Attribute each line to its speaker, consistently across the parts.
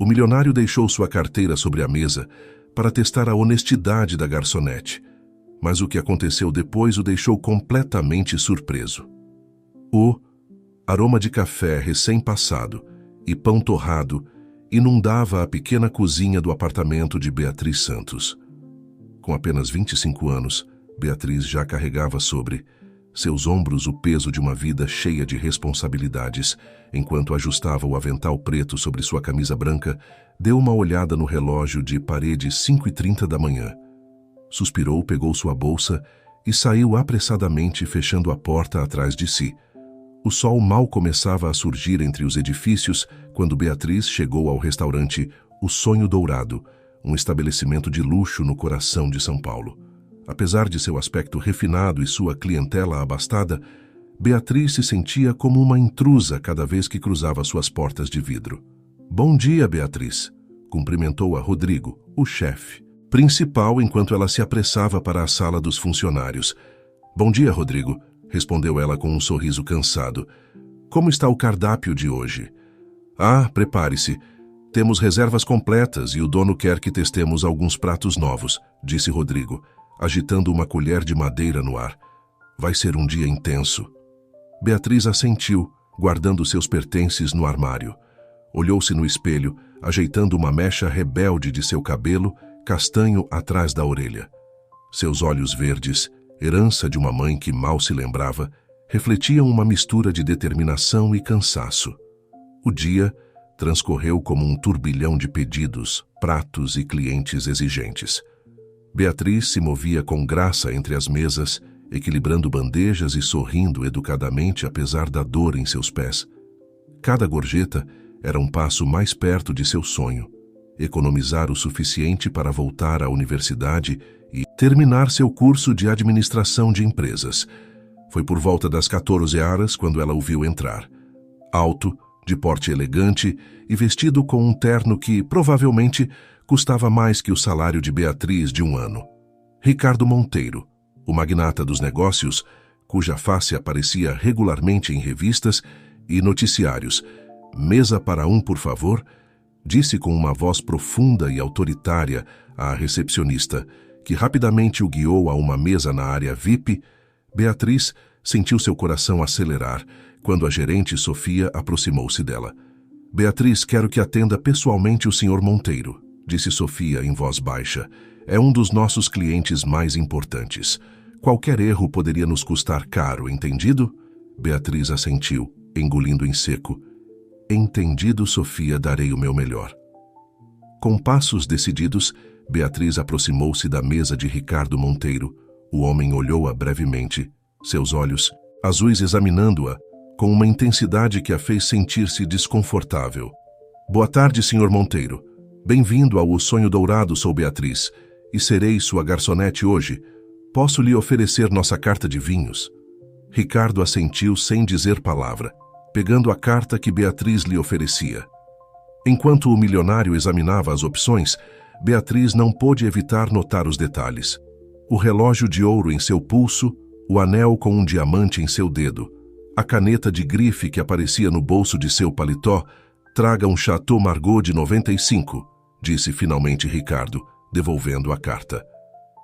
Speaker 1: O milionário deixou sua carteira sobre a mesa para testar a honestidade da garçonete, mas o que aconteceu depois o deixou completamente surpreso. O aroma de café recém-passado e pão torrado inundava a pequena cozinha do apartamento de Beatriz Santos. Com apenas 25 anos, Beatriz já carregava sobre seus ombros o peso de uma vida cheia de responsabilidades. Enquanto ajustava o avental preto sobre sua camisa branca, deu uma olhada no relógio de parede 5h30 da manhã. Suspirou, pegou sua bolsa e saiu apressadamente, fechando a porta atrás de si. O sol mal começava a surgir entre os edifícios quando Beatriz chegou ao restaurante O Sonho Dourado, um estabelecimento de luxo no coração de São Paulo. Apesar de seu aspecto refinado e sua clientela abastada, Beatriz se sentia como uma intrusa cada vez que cruzava suas portas de vidro. "Bom dia, Beatriz", cumprimentou-a Rodrigo, o chefe principal, enquanto ela se apressava para a sala dos funcionários. "Bom dia, Rodrigo", respondeu ela com um sorriso cansado. "Como está o cardápio de hoje?" "Ah, prepare-se. Temos reservas completas e o dono quer que testemos alguns pratos novos", disse Rodrigo, agitando uma colher de madeira no ar. "Vai ser um dia intenso." Beatriz assentiu, guardando seus pertences no armário. Olhou-se no espelho, ajeitando uma mecha rebelde de seu cabelo, castanho atrás da orelha. Seus olhos verdes, herança de uma mãe que mal se lembrava, refletiam uma mistura de determinação e cansaço. O dia transcorreu como um turbilhão de pedidos, pratos e clientes exigentes. Beatriz se movia com graça entre as mesas, equilibrando bandejas e sorrindo educadamente apesar da dor em seus pés. Cada gorjeta era um passo mais perto de seu sonho: economizar o suficiente para voltar à universidade e terminar seu curso de administração de empresas. Foi por volta das 14 horas quando ela o viu entrar. Alto, de porte elegante e vestido com um terno que, provavelmente, custava mais que o salário de Beatriz de um ano. Ricardo Monteiro, o magnata dos negócios, cuja face aparecia regularmente em revistas e noticiários. "Mesa para um, por favor", disse com uma voz profunda e autoritária à recepcionista, que rapidamente o guiou a uma mesa na área VIP. Beatriz sentiu seu coração acelerar quando a gerente Sofia aproximou-se dela. "Beatriz, quero que atenda pessoalmente o Sr. Monteiro", disse Sofia em voz baixa. "É um dos nossos clientes mais importantes. Qualquer erro poderia nos custar caro, entendido?" Beatriz assentiu, engolindo em seco. "Entendido, Sofia, darei o meu melhor." Com passos decididos, Beatriz aproximou-se da mesa de Ricardo Monteiro. O homem olhou-a brevemente, seus olhos azuis examinando-a com uma intensidade que a fez sentir-se desconfortável. "Boa tarde, Sr. Monteiro. Bem-vindo ao O Sonho Dourado. Sou Beatriz e serei sua garçonete hoje. Posso lhe oferecer nossa carta de vinhos?" Ricardo assentiu sem dizer palavra, pegando a carta que Beatriz lhe oferecia. Enquanto o milionário examinava as opções, Beatriz não pôde evitar notar os detalhes: o relógio de ouro em seu pulso, o anel com um diamante em seu dedo, a caneta de grife que aparecia no bolso de seu paletó. "Traga um Chateau Margaux de 95", disse finalmente Ricardo, devolvendo a carta.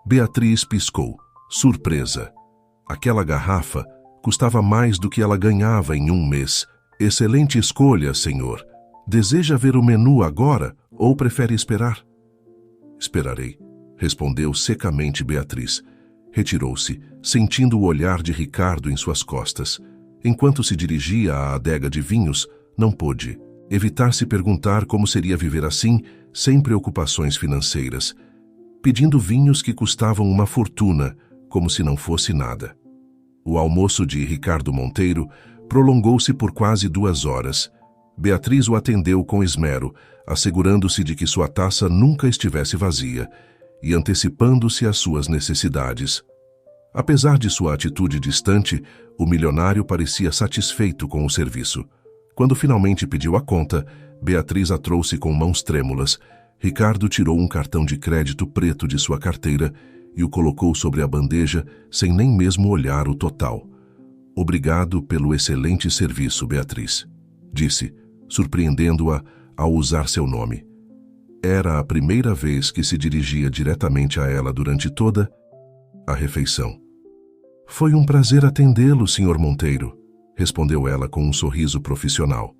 Speaker 1: Beatriz piscou, surpresa. Aquela garrafa custava mais do que ela ganhava em um mês. "Excelente escolha, senhor. Deseja ver o menu agora ou prefere esperar?" "Esperarei", respondeu secamente Beatriz. Retirou-se, sentindo o olhar de Ricardo em suas costas. Enquanto se dirigia à adega de vinhos, não pôde evitar se perguntar como seria viver assim, sem preocupações financeiras, pedindo vinhos que custavam uma fortuna, como se não fosse nada. O almoço de Ricardo Monteiro prolongou-se por quase 2 horas. Beatriz o atendeu com esmero, assegurando-se de que sua taça nunca estivesse vazia e antecipando-se às suas necessidades. Apesar de sua atitude distante, o milionário parecia satisfeito com o serviço. Quando finalmente pediu a conta, Beatriz a trouxe com mãos trêmulas. Ricardo tirou um cartão de crédito preto de sua carteira e o colocou sobre a bandeja sem nem mesmo olhar o total. "Obrigado pelo excelente serviço, Beatriz", disse, surpreendendo-a ao usar seu nome. Era a primeira vez que se dirigia diretamente a ela durante toda a refeição. Foi um prazer atendê-lo, Sr. Monteiro, respondeu ela com um sorriso profissional.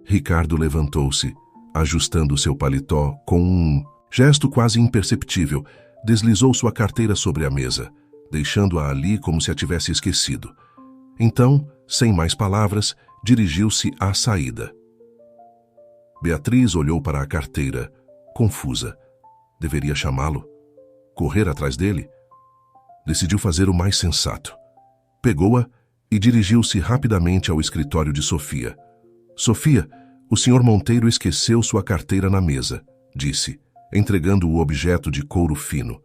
Speaker 1: Ricardo levantou-se, ajustando seu paletó com um gesto quase imperceptível, deslizou sua carteira sobre a mesa, deixando-a ali como se a tivesse esquecido. Então, sem mais palavras, dirigiu-se à saída. Beatriz olhou para a carteira, confusa. Deveria chamá-lo? Correr atrás dele? Decidiu fazer o mais sensato. Pegou-a e dirigiu-se rapidamente ao escritório de Sofia. Sofia, o Sr. Monteiro esqueceu sua carteira na mesa, disse, entregando o objeto de couro fino.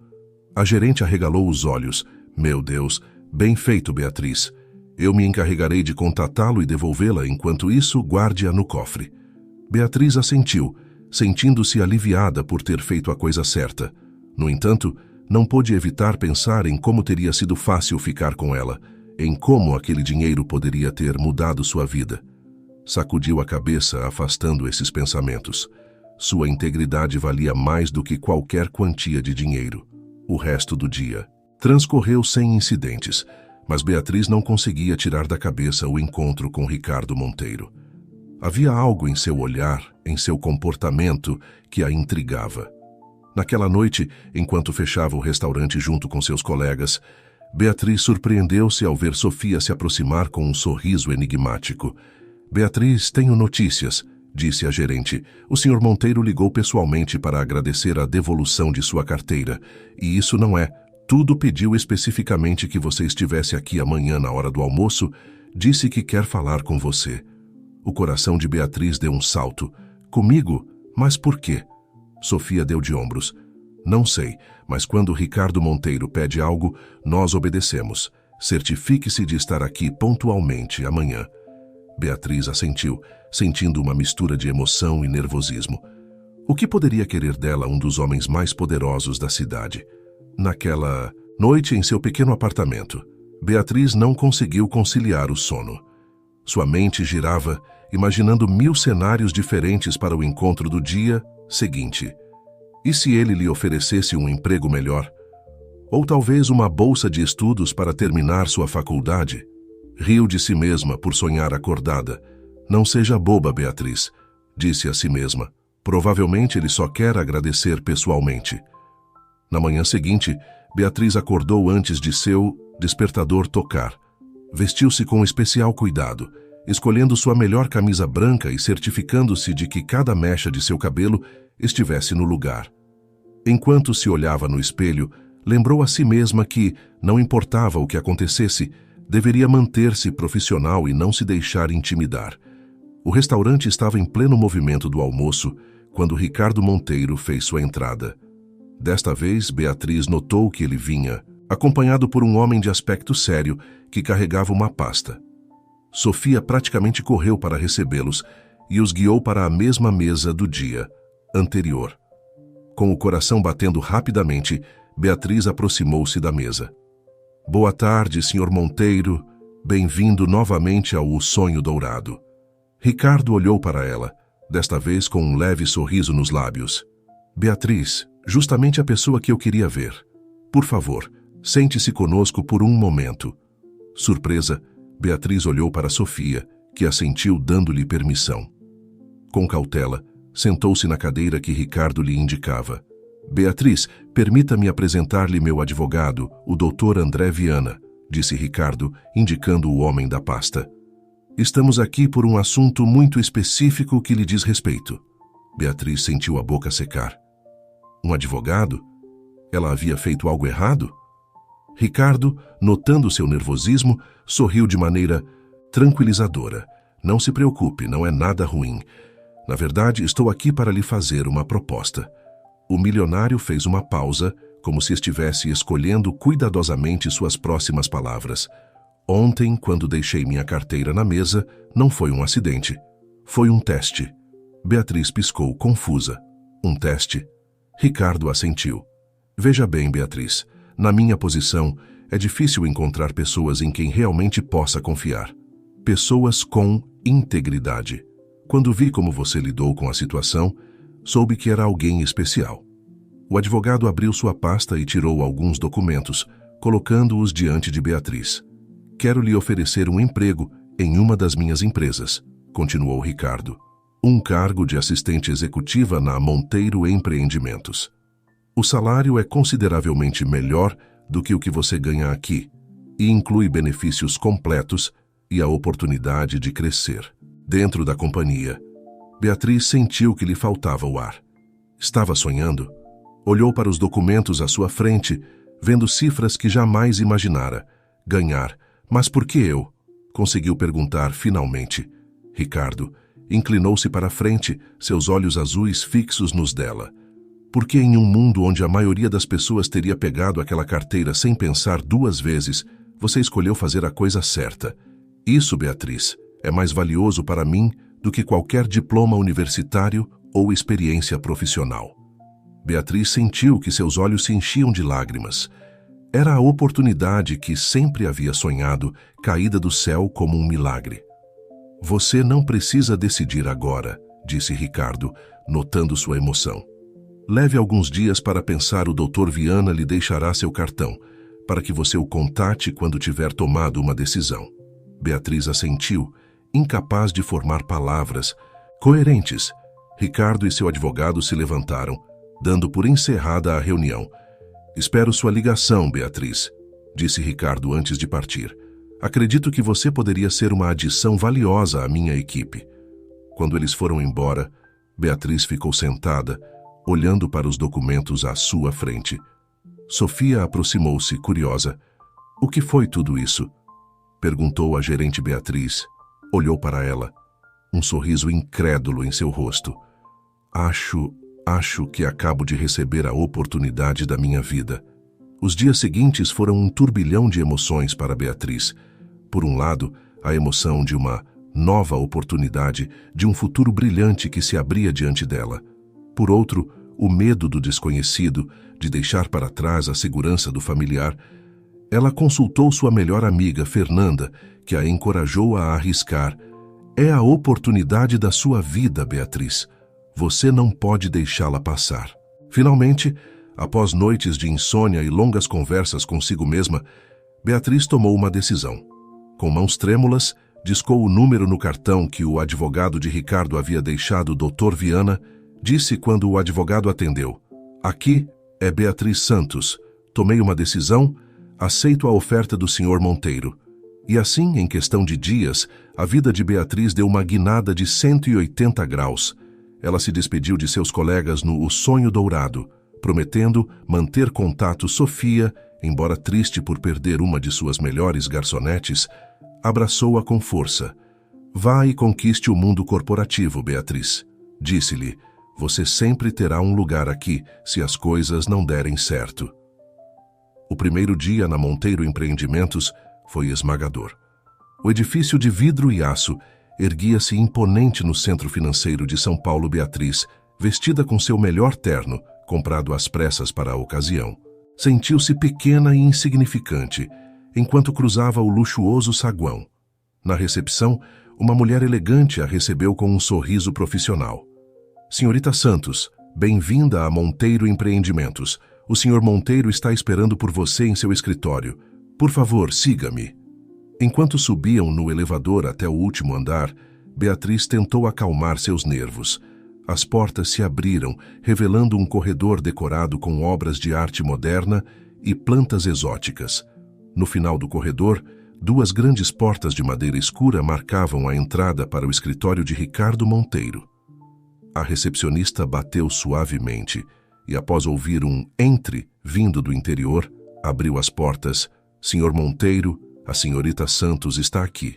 Speaker 1: A gerente arregalou os olhos. Meu Deus, bem feito, Beatriz. Eu me encarregarei de contatá-lo e devolvê-la, enquanto isso, guarde-a no cofre. Beatriz assentiu, sentindo-se aliviada por ter feito a coisa certa. No entanto, não pôde evitar pensar em como teria sido fácil ficar com ela, em como aquele dinheiro poderia ter mudado sua vida. Sacudiu a cabeça, afastando esses pensamentos. Sua integridade valia mais do que qualquer quantia de dinheiro. O resto do dia transcorreu sem incidentes, mas Beatriz não conseguia tirar da cabeça o encontro com Ricardo Monteiro. Havia algo em seu olhar, em seu comportamento, que a intrigava. Naquela noite, enquanto fechava o restaurante junto com seus colegas, Beatriz surpreendeu-se ao ver Sofia se aproximar com um sorriso enigmático. Beatriz, tenho notícias, disse a gerente. O Sr. Monteiro ligou pessoalmente para agradecer a devolução de sua carteira. E isso não é. Tudo pediu especificamente que você estivesse aqui amanhã na hora do almoço. Disse que quer falar com você. O coração de Beatriz deu um salto. Comigo? Mas por quê? Sofia deu de ombros. Não sei, mas quando Ricardo Monteiro pede algo, nós obedecemos. Certifique-se de estar aqui pontualmente amanhã. Beatriz assentiu, sentindo uma mistura de emoção e nervosismo. O que poderia querer dela um dos homens mais poderosos da cidade? Naquela noite em seu pequeno apartamento, Beatriz não conseguiu conciliar o sono. Sua mente girava, imaginando 1000 cenários diferentes para o encontro do dia seguinte. E se ele lhe oferecesse um emprego melhor? Ou talvez uma bolsa de estudos para terminar sua faculdade? Riu de si mesma por sonhar acordada. Não seja boba, Beatriz, disse a si mesma. Provavelmente ele só quer agradecer pessoalmente. Na manhã seguinte, Beatriz acordou antes de seu despertador tocar. Vestiu-se com especial cuidado, escolhendo sua melhor camisa branca e certificando-se de que cada mecha de seu cabelo estivesse no lugar. Enquanto se olhava no espelho, lembrou a si mesma que, não importava o que acontecesse, deveria manter-se profissional e não se deixar intimidar. O restaurante estava em pleno movimento do almoço quando Ricardo Monteiro fez sua entrada. Desta vez, Beatriz notou que ele vinha, acompanhado por um homem de aspecto sério que carregava uma pasta. Sofia praticamente correu para recebê-los e os guiou para a mesma mesa do dia anterior. Com o coração batendo rapidamente, Beatriz aproximou-se da mesa. Boa tarde, Sr. Monteiro. Bem-vindo novamente ao O Sonho Dourado. Ricardo olhou para ela, desta vez com um leve sorriso nos lábios. Beatriz, justamente a pessoa que eu queria ver. Por favor, sente-se conosco por um momento. Surpresa, Beatriz olhou para Sofia, que assentiu dando-lhe permissão. Com cautela, sentou-se na cadeira que Ricardo lhe indicava. Beatriz, permita-me apresentar-lhe meu advogado, o Dr. André Viana, disse Ricardo, indicando o homem da pasta. Estamos aqui por um assunto muito específico que lhe diz respeito. Beatriz sentiu a boca secar. Um advogado? Ela havia feito algo errado? Ricardo, notando seu nervosismo, sorriu de maneira tranquilizadora. Não se preocupe, não é nada ruim. Na verdade, estou aqui para lhe fazer uma proposta. O milionário fez uma pausa, como se estivesse escolhendo cuidadosamente suas próximas palavras. Ontem, quando deixei minha carteira na mesa, não foi um acidente. Foi um teste. Beatriz piscou, confusa. Um teste? Ricardo assentiu. Veja bem, Beatriz, na minha posição, é difícil encontrar pessoas em quem realmente possa confiar. Pessoas com integridade. Quando vi como você lidou com a situação, soube que era alguém especial. O advogado abriu sua pasta e tirou alguns documentos, colocando-os diante de Beatriz. Quero lhe oferecer um emprego em uma das minhas empresas, continuou Ricardo. Um cargo de assistente executiva na Monteiro Empreendimentos. O salário é consideravelmente melhor do que o que você ganha aqui e inclui benefícios completos e a oportunidade de crescer. Dentro da companhia, Beatriz sentiu que lhe faltava o ar. Estava sonhando. Olhou para os documentos à sua frente, vendo cifras que jamais imaginara. Ganhar. Mas por que eu? Conseguiu perguntar finalmente. Ricardo inclinou-se para a frente, seus olhos azuis fixos nos dela. Por que em um mundo onde a maioria das pessoas teria pegado aquela carteira sem pensar duas vezes, você escolheu fazer a coisa certa? Isso, Beatriz, é mais valioso para mim do que qualquer diploma universitário ou experiência profissional. Beatriz sentiu que seus olhos se enchiam de lágrimas. Era a oportunidade que sempre havia sonhado, caída do céu como um milagre. Você não precisa decidir agora, disse Ricardo, notando sua emoção. Leve alguns dias para pensar. O Dr. Viana lhe deixará seu cartão, para que você o contate quando tiver tomado uma decisão. Beatriz assentiu, incapaz de formar palavras coerentes. Ricardo e seu advogado se levantaram, dando por encerrada a reunião. Espero sua ligação, Beatriz, disse Ricardo antes de partir. Acredito que você poderia ser uma adição valiosa à minha equipe. Quando eles foram embora, Beatriz ficou sentada, olhando para os documentos à sua frente. Sofia aproximou-se, curiosa. O que foi tudo isso? Perguntou a gerente Beatriz. Olhou para ela, um sorriso incrédulo em seu rosto. Acho que acabo de receber a oportunidade da minha vida. Os dias seguintes foram um turbilhão de emoções para Beatriz. Por um lado, a emoção de uma nova oportunidade, de um futuro brilhante que se abria diante dela. Por outro, o medo do desconhecido, de deixar para trás a segurança do familiar. Ela consultou sua melhor amiga, Fernanda, que a encorajou a arriscar. É a oportunidade da sua vida, Beatriz. Você não pode deixá-la passar. Finalmente, após noites de insônia e longas conversas consigo mesma, Beatriz tomou uma decisão. Com mãos trêmulas, discou o número no cartão que o advogado de Ricardo havia deixado. Dr. Viana disse quando o advogado atendeu. Aqui é Beatriz Santos. Tomei uma decisão, aceito a oferta do Sr. Monteiro. E assim, em questão de dias, a vida de Beatriz deu uma guinada de 180 graus. Ela se despediu de seus colegas no O Sonho Dourado, prometendo manter contato. Sofia, embora triste por perder uma de suas melhores garçonetes, abraçou-a com força. Vá e conquiste o mundo corporativo, Beatriz. Disse-lhe, você sempre terá um lugar aqui, se as coisas não derem certo. O primeiro dia na Monteiro Empreendimentos foi esmagador. O edifício de vidro e aço erguia-se imponente no centro financeiro de São Paulo. Beatriz, vestida com seu melhor terno, comprado às pressas para a ocasião, sentiu-se pequena e insignificante, enquanto cruzava o luxuoso saguão. Na recepção, uma mulher elegante a recebeu com um sorriso profissional. Senhorita Santos, bem-vinda a Monteiro Empreendimentos. O Sr. Monteiro está esperando por você em seu escritório. Por favor, siga-me. Enquanto subiam no elevador até o último andar, Beatriz tentou acalmar seus nervos. As portas se abriram, revelando um corredor decorado com obras de arte moderna e plantas exóticas. No final do corredor, duas grandes portas de madeira escura marcavam a entrada para o escritório de Ricardo Monteiro. A recepcionista bateu suavemente e, após ouvir um "entre" vindo do interior, abriu as portas. Sr. Monteiro, a senhorita Santos está aqui.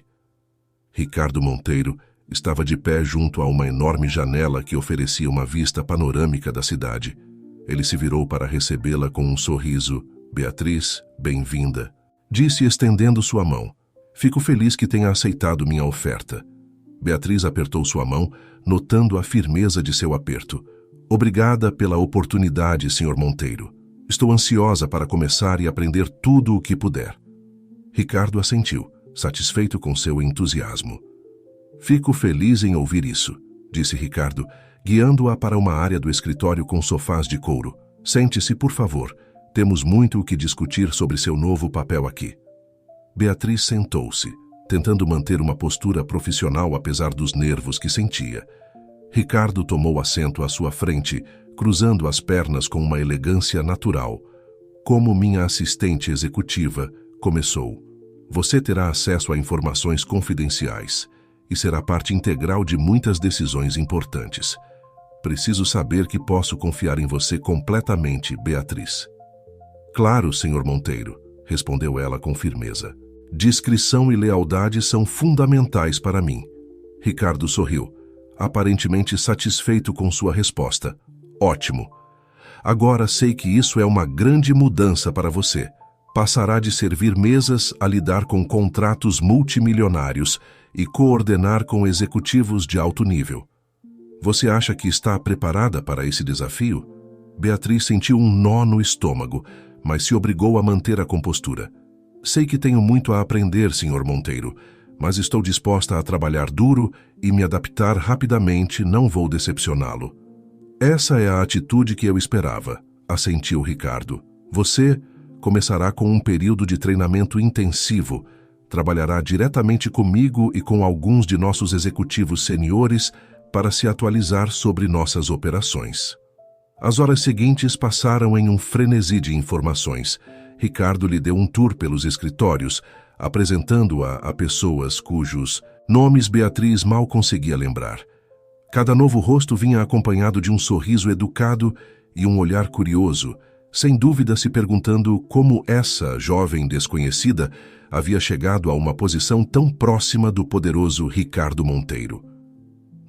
Speaker 1: Ricardo Monteiro estava de pé junto a uma enorme janela que oferecia uma vista panorâmica da cidade. Ele se virou para recebê-la com um sorriso. Beatriz, bem-vinda, disse estendendo sua mão. Fico feliz que tenha aceitado minha oferta. Beatriz apertou sua mão, notando a firmeza de seu aperto. Obrigada pela oportunidade, Sr. Monteiro. Estou ansiosa para começar e aprender tudo o que puder. Ricardo assentiu, satisfeito com seu entusiasmo. Fico feliz em ouvir isso, disse Ricardo, guiando-a para uma área do escritório com sofás de couro. Sente-se, por favor. Temos muito o que discutir sobre seu novo papel aqui. Beatriz sentou-se, tentando manter uma postura profissional apesar dos nervos que sentia. Ricardo tomou assento à sua frente, cruzando as pernas com uma elegância natural. Como minha assistente executiva, começou. Você terá acesso a informações confidenciais e será parte integral de muitas decisões importantes. Preciso saber que posso confiar em você completamente, Beatriz. Claro, Sr. Monteiro, respondeu ela com firmeza. Discrição e lealdade são fundamentais para mim. Ricardo sorriu, aparentemente satisfeito com sua resposta. Ótimo. Agora sei que isso é uma grande mudança para você. Passará de servir mesas a lidar com contratos multimilionários e coordenar com executivos de alto nível. Você acha que está preparada para esse desafio? Beatriz sentiu um nó no estômago, mas se obrigou a manter a compostura. Sei que tenho muito a aprender, Sr. Monteiro, mas estou disposta a trabalhar duro e me adaptar rapidamente, não vou decepcioná-lo. Essa é a atitude que eu esperava, assentiu Ricardo. Você começará com um período de treinamento intensivo, trabalhará diretamente comigo e com alguns de nossos executivos seniores para se atualizar sobre nossas operações. As horas seguintes passaram em um frenesi de informações. Ricardo lhe deu um tour pelos escritórios, apresentando-a a pessoas cujos nomes Beatriz mal conseguia lembrar. Cada novo rosto vinha acompanhado de um sorriso educado e um olhar curioso, sem dúvida se perguntando como essa jovem desconhecida havia chegado a uma posição tão próxima do poderoso Ricardo Monteiro.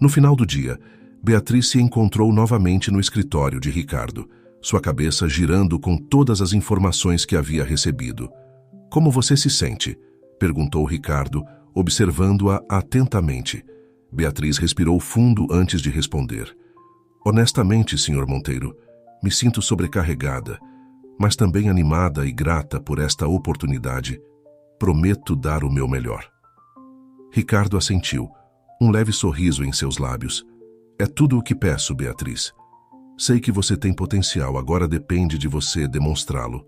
Speaker 1: No final do dia, Beatriz se encontrou novamente no escritório de Ricardo, sua cabeça girando com todas as informações que havia recebido. Como você se sente? Perguntou Ricardo, observando-a atentamente. Beatriz respirou fundo antes de responder. Honestamente, Sr. Monteiro, me sinto sobrecarregada, mas também animada e grata por esta oportunidade. Prometo dar o meu melhor. Ricardo assentiu, um leve sorriso em seus lábios. É tudo o que peço, Beatriz. Sei que você tem potencial, agora depende de você demonstrá-lo.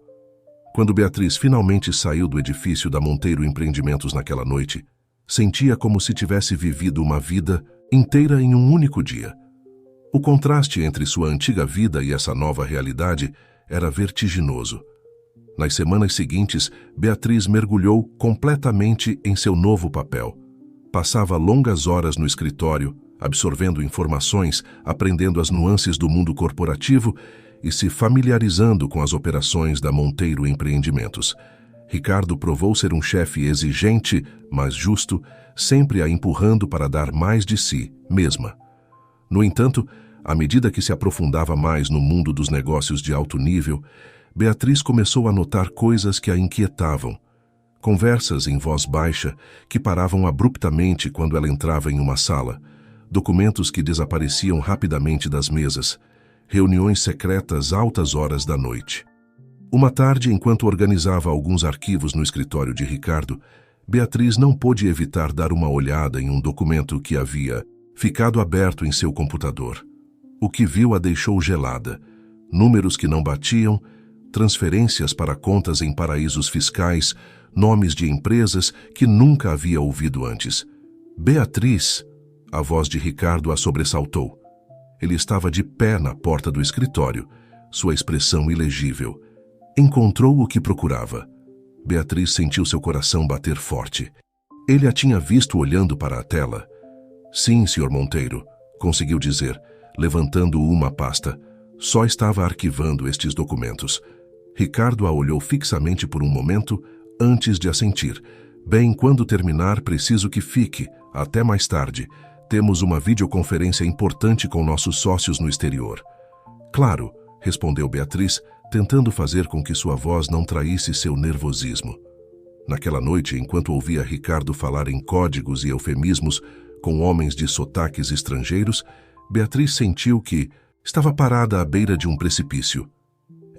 Speaker 1: Quando Beatriz finalmente saiu do edifício da Monteiro Empreendimentos naquela noite, sentia como se tivesse vivido uma vida inteira em um único dia. O contraste entre sua antiga vida e essa nova realidade era vertiginoso. Nas semanas seguintes, Beatriz mergulhou completamente em seu novo papel. Passava longas horas no escritório, absorvendo informações, aprendendo as nuances do mundo corporativo e se familiarizando com as operações da Monteiro Empreendimentos. Ricardo provou ser um chefe exigente, mas justo, sempre a empurrando para dar mais de si mesma. No entanto, à medida que se aprofundava mais no mundo dos negócios de alto nível, Beatriz começou a notar coisas que a inquietavam. Conversas em voz baixa que paravam abruptamente quando ela entrava em uma sala, documentos que desapareciam rapidamente das mesas, reuniões secretas altas horas da noite. Uma tarde, enquanto organizava alguns arquivos no escritório de Ricardo, Beatriz não pôde evitar dar uma olhada em um documento que havia ficado aberto em seu computador. O que viu a deixou gelada. Números que não batiam, transferências para contas em paraísos fiscais, nomes de empresas que nunca havia ouvido antes. Beatriz! A voz de Ricardo a sobressaltou. Ele estava de pé na porta do escritório, sua expressão ilegível. Encontrou o que procurava. Beatriz sentiu seu coração bater forte. Ele a tinha visto olhando para a tela. Sim, Sr. Monteiro, conseguiu dizer, levantando uma pasta. Só estava arquivando estes documentos. Ricardo a olhou fixamente por um momento, antes de assentir. Bem, quando terminar, preciso que fique. Até mais tarde. Temos uma videoconferência importante com nossos sócios no exterior. Claro, respondeu Beatriz, tentando fazer com que sua voz não traísse seu nervosismo. Naquela noite, enquanto ouvia Ricardo falar em códigos e eufemismos com homens de sotaques estrangeiros, Beatriz sentiu que estava parada à beira de um precipício.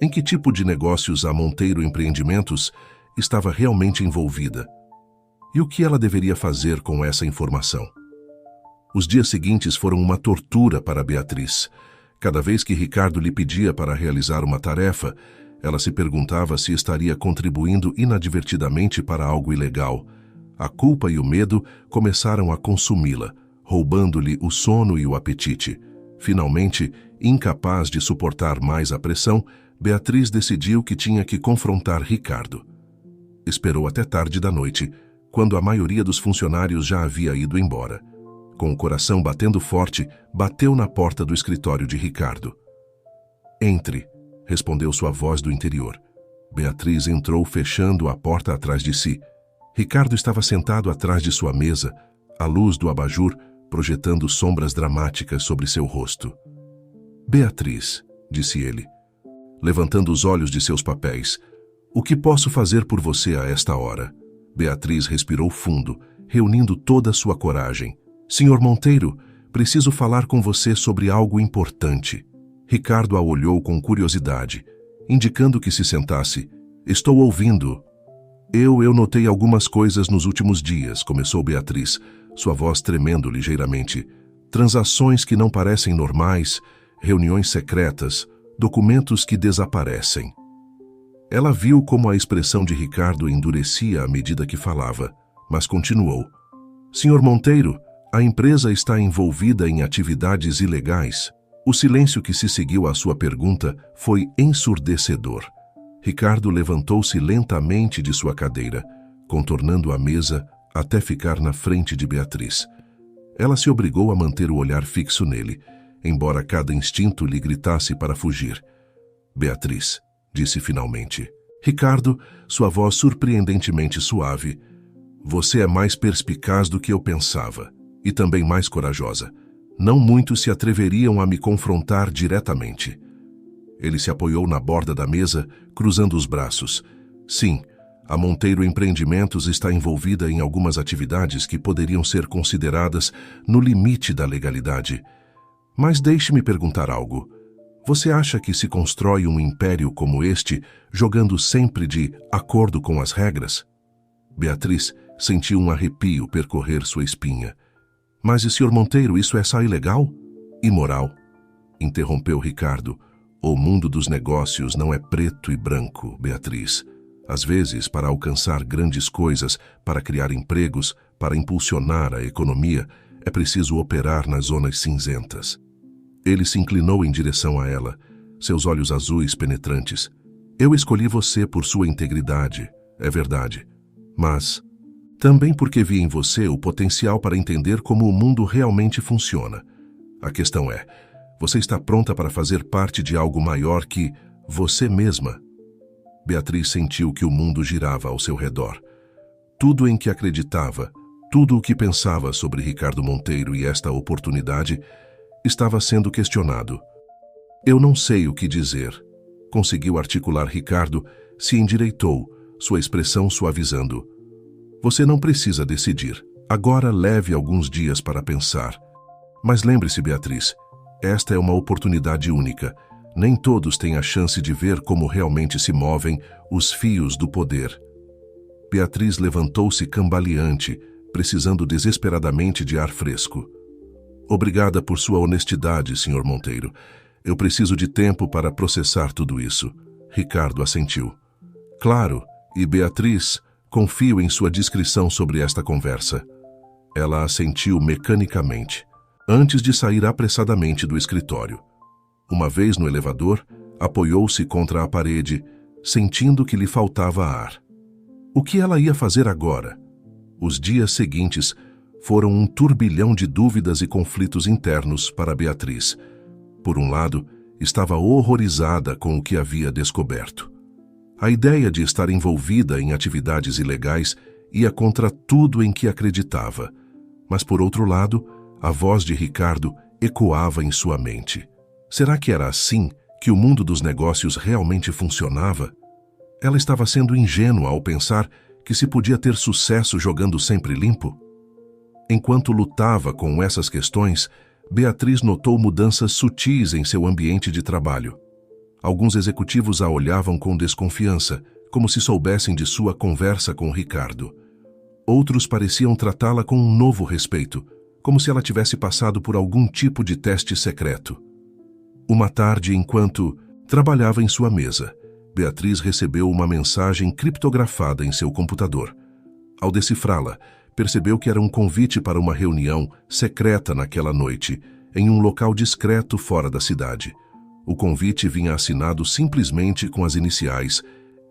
Speaker 1: Em que tipo de negócios a Monteiro Empreendimentos estava realmente envolvida? E o que ela deveria fazer com essa informação? Os dias seguintes foram uma tortura para Beatriz. Cada vez que Ricardo lhe pedia para realizar uma tarefa, ela se perguntava se estaria contribuindo inadvertidamente para algo ilegal. A culpa e o medo começaram a consumi-la, roubando-lhe o sono e o apetite. Finalmente, incapaz de suportar mais a pressão, Beatriz decidiu que tinha que confrontar Ricardo. Esperou até tarde da noite, quando a maioria dos funcionários já havia ido embora. Com o coração batendo forte, bateu na porta do escritório de Ricardo. "Entre", respondeu sua voz do interior. Beatriz entrou fechando a porta atrás de si. Ricardo estava sentado atrás de sua mesa, a luz do abajur projetando sombras dramáticas sobre seu rosto. "Beatriz", disse ele, levantando os olhos de seus papéis, "o que posso fazer por você a esta hora?" Beatriz respirou fundo, reunindo toda a sua coragem. "Senhor Monteiro, preciso falar com você sobre algo importante." Ricardo a olhou com curiosidade, indicando que se sentasse. "Estou ouvindo." Eu notei algumas coisas nos últimos dias", começou Beatriz, sua voz tremendo ligeiramente. "Transações que não parecem normais, reuniões secretas, documentos que desaparecem." Ela viu como a expressão de Ricardo endurecia à medida que falava, mas continuou. "Senhor Monteiro, a empresa está envolvida em atividades ilegais." O silêncio que se seguiu à sua pergunta foi ensurdecedor. Ricardo levantou-se lentamente de sua cadeira, contornando a mesa até ficar na frente de Beatriz. Ela se obrigou a manter o olhar fixo nele, embora cada instinto lhe gritasse para fugir. "Beatriz", disse finalmente. "Ricardo", sua voz surpreendentemente suave, "você é mais perspicaz do que eu pensava, e também mais corajosa. Não muitos se atreveriam a me confrontar diretamente." Ele se apoiou na borda da mesa, cruzando os braços. "Sim, a Monteiro Empreendimentos está envolvida em algumas atividades que poderiam ser consideradas no limite da legalidade. Mas deixe-me perguntar algo. Você acha que se constrói um império como este, jogando sempre de acordo com as regras?" Beatriz sentiu um arrepio percorrer sua espinha. "Mas, Sr. Monteiro, isso é só ilegal?" "Imoral", interrompeu Ricardo. "O mundo dos negócios não é preto e branco, Beatriz. Às vezes, para alcançar grandes coisas, para criar empregos, para impulsionar a economia, é preciso operar nas zonas cinzentas." Ele se inclinou em direção a ela, seus olhos azuis penetrantes. "Eu escolhi você por sua integridade, é verdade. Mas também porque vi em você o potencial para entender como o mundo realmente funciona. A questão é, você está pronta para fazer parte de algo maior que você mesma?" Beatriz sentiu que o mundo girava ao seu redor. Tudo em que acreditava, tudo o que pensava sobre Ricardo Monteiro e esta oportunidade estava sendo questionado. "Eu não sei o que dizer", conseguiu articular Ricardo, se endireitou, sua expressão suavizando. "Você não precisa decidir. Agora leve alguns dias para pensar. Mas lembre-se, Beatriz, esta é uma oportunidade única. Nem todos têm a chance de ver como realmente se movem os fios do poder." Beatriz levantou-se cambaleante, precisando desesperadamente de ar fresco. "Obrigada por sua honestidade, Sr. Monteiro. Eu preciso de tempo para processar tudo isso." Ricardo assentiu. "Claro, e Beatriz, confio em sua discrição sobre esta conversa." Ela assentiu mecanicamente, antes de sair apressadamente do escritório. Uma vez no elevador, apoiou-se contra a parede, sentindo que lhe faltava ar. O que ela ia fazer agora? Os dias seguintes foram um turbilhão de dúvidas e conflitos internos para Beatriz. Por um lado, estava horrorizada com o que havia descoberto. A ideia de estar envolvida em atividades ilegais ia contra tudo em que acreditava. Mas, por outro lado, a voz de Ricardo ecoava em sua mente. Será que era assim que o mundo dos negócios realmente funcionava? Ela estava sendo ingênua ao pensar que se podia ter sucesso jogando sempre limpo? Enquanto lutava com essas questões, Beatriz notou mudanças sutis em seu ambiente de trabalho. Alguns executivos a olhavam com desconfiança, como se soubessem de sua conversa com Ricardo. Outros pareciam tratá-la com um novo respeito, como se ela tivesse passado por algum tipo de teste secreto. Uma tarde, enquanto trabalhava em sua mesa, Beatriz recebeu uma mensagem criptografada em seu computador. Ao decifrá-la, percebeu que era um convite para uma reunião secreta naquela noite, em um local discreto fora da cidade. O convite vinha assinado simplesmente com as iniciais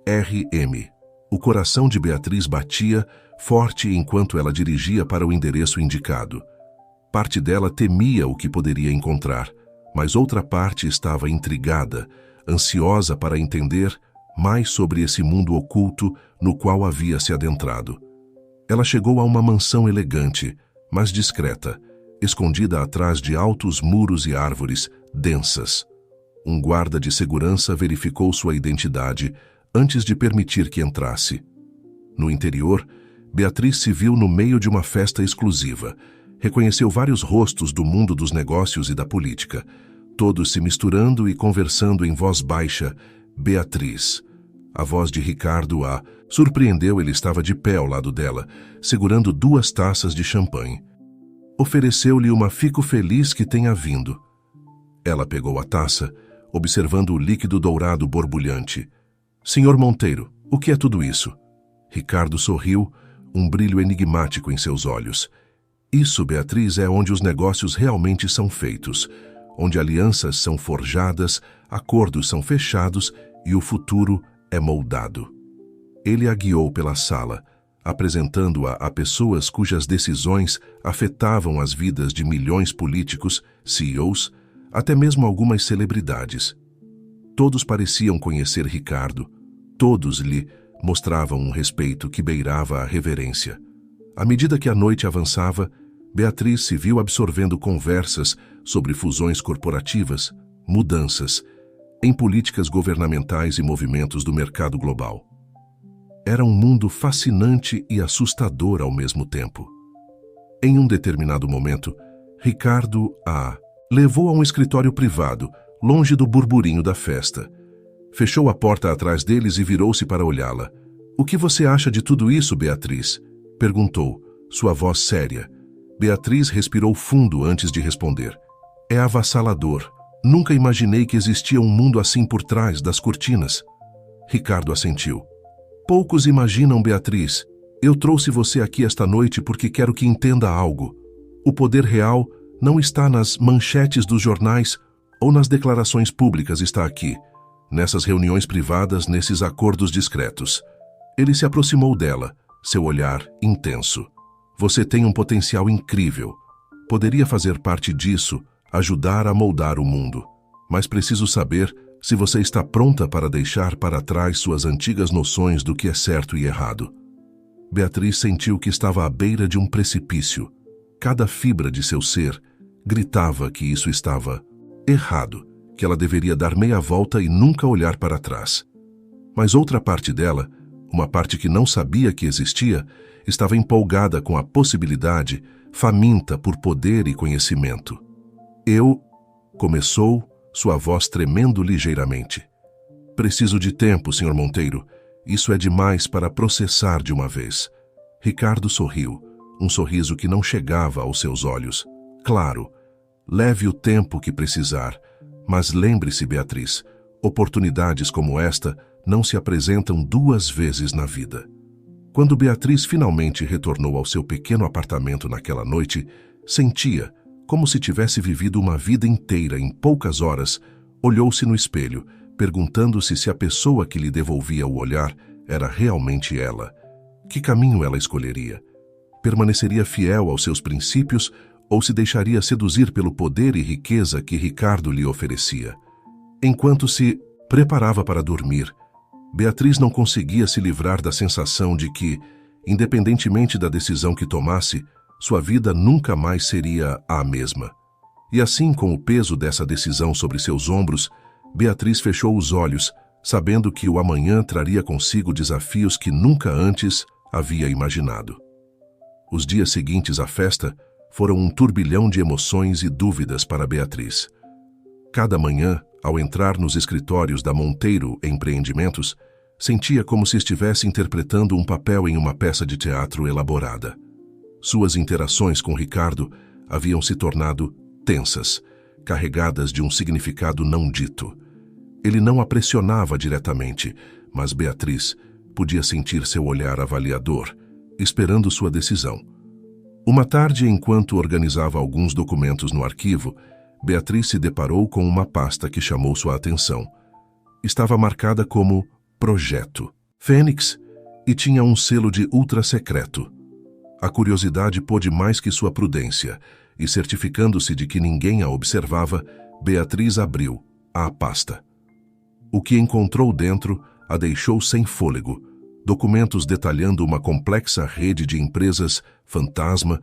Speaker 1: RM. O coração de Beatriz batia forte enquanto ela dirigia para o endereço indicado. Parte dela temia o que poderia encontrar, mas outra parte estava intrigada, ansiosa para entender mais sobre esse mundo oculto no qual havia se adentrado. Ela chegou a uma mansão elegante, mas discreta, escondida atrás de altos muros e árvores densas. Um guarda de segurança verificou sua identidade antes de permitir que entrasse. No interior, Beatriz se viu no meio de uma festa exclusiva. Reconheceu vários rostos do mundo dos negócios e da política, todos se misturando e conversando em voz baixa. Beatriz. A voz de Ricardo a surpreendeu. Ele estava de pé ao lado dela, segurando 2 taças de champanhe. Ofereceu-lhe uma "fico feliz que tenha vindo". Ela pegou a taça, observando o líquido dourado borbulhante. "Senhor Monteiro, o que é tudo isso?" Ricardo sorriu, um brilho enigmático em seus olhos. "Isso, Beatriz, é onde os negócios realmente são feitos, onde alianças são forjadas, acordos são fechados e o futuro é moldado." Ele a guiou pela sala, apresentando-a a pessoas cujas decisões afetavam as vidas de milhões políticos, CEOs, até mesmo algumas celebridades. Todos pareciam conhecer Ricardo, todos lhe mostravam um respeito que beirava a reverência. À medida que a noite avançava, Beatriz se viu absorvendo conversas sobre fusões corporativas, mudanças, em políticas governamentais e movimentos do mercado global. Era um mundo fascinante e assustador ao mesmo tempo. Em um determinado momento, Ricardo a levou a um escritório privado, longe do burburinho da festa. Fechou a porta atrás deles e virou-se para olhá-la. "O que você acha de tudo isso, Beatriz?" perguntou, sua voz séria. Beatriz respirou fundo antes de responder. "É avassalador. Nunca imaginei que existia um mundo assim por trás das cortinas." Ricardo assentiu. "Poucos imaginam, Beatriz. Eu trouxe você aqui esta noite porque quero que entenda algo. O poder real não está nas manchetes dos jornais ou nas declarações públicas, está aqui, nessas reuniões privadas, nesses acordos discretos." Ele se aproximou dela, seu olhar intenso. "Você tem um potencial incrível. Poderia fazer parte disso, ajudar a moldar o mundo. Mas preciso saber se você está pronta para deixar para trás suas antigas noções do que é certo e errado." Beatriz sentiu que estava à beira de um precipício. Cada fibra de seu ser gritava que isso estava errado, que ela deveria dar meia volta e nunca olhar para trás. Mas outra parte dela, uma parte que não sabia que existia, estava empolgada com a possibilidade, faminta por poder e conhecimento. Começou, sua voz tremendo ligeiramente. "Preciso de tempo, Sr. Monteiro. Isso é demais para processar de uma vez." Ricardo sorriu, um sorriso que não chegava aos seus olhos. "Claro, leve o tempo que precisar, mas lembre-se, Beatriz, oportunidades como esta não se apresentam 2 vezes na vida." Quando Beatriz finalmente retornou ao seu pequeno apartamento naquela noite, sentia como se tivesse vivido uma vida inteira em poucas horas. Olhou-se no espelho, perguntando-se se a pessoa que lhe devolvia o olhar era realmente ela. Que caminho ela escolheria? Permaneceria fiel aos seus princípios ou se deixaria seduzir pelo poder e riqueza que Ricardo lhe oferecia? Enquanto se preparava para dormir, Beatriz não conseguia se livrar da sensação de que, independentemente da decisão que tomasse, sua vida nunca mais seria a mesma. E assim, com o peso dessa decisão sobre seus ombros, Beatriz fechou os olhos, sabendo que o amanhã traria consigo desafios que nunca antes havia imaginado. Os dias seguintes à festa foram um turbilhão de emoções e dúvidas para Beatriz. Cada manhã, ao entrar nos escritórios da Monteiro Empreendimentos, sentia como se estivesse interpretando um papel em uma peça de teatro elaborada. Suas interações com Ricardo haviam se tornado tensas, carregadas de um significado não dito. Ele não a pressionava diretamente, mas Beatriz podia sentir seu olhar avaliador, esperando sua decisão. Uma tarde, enquanto organizava alguns documentos no arquivo, Beatriz se deparou com uma pasta que chamou sua atenção. Estava marcada como Projeto Fênix e tinha um selo de ultra secreto. A curiosidade pôde mais que sua prudência, e certificando-se de que ninguém a observava, Beatriz abriu a pasta. O que encontrou dentro a deixou sem fôlego. Documentos detalhando uma complexa rede de empresas fantasma,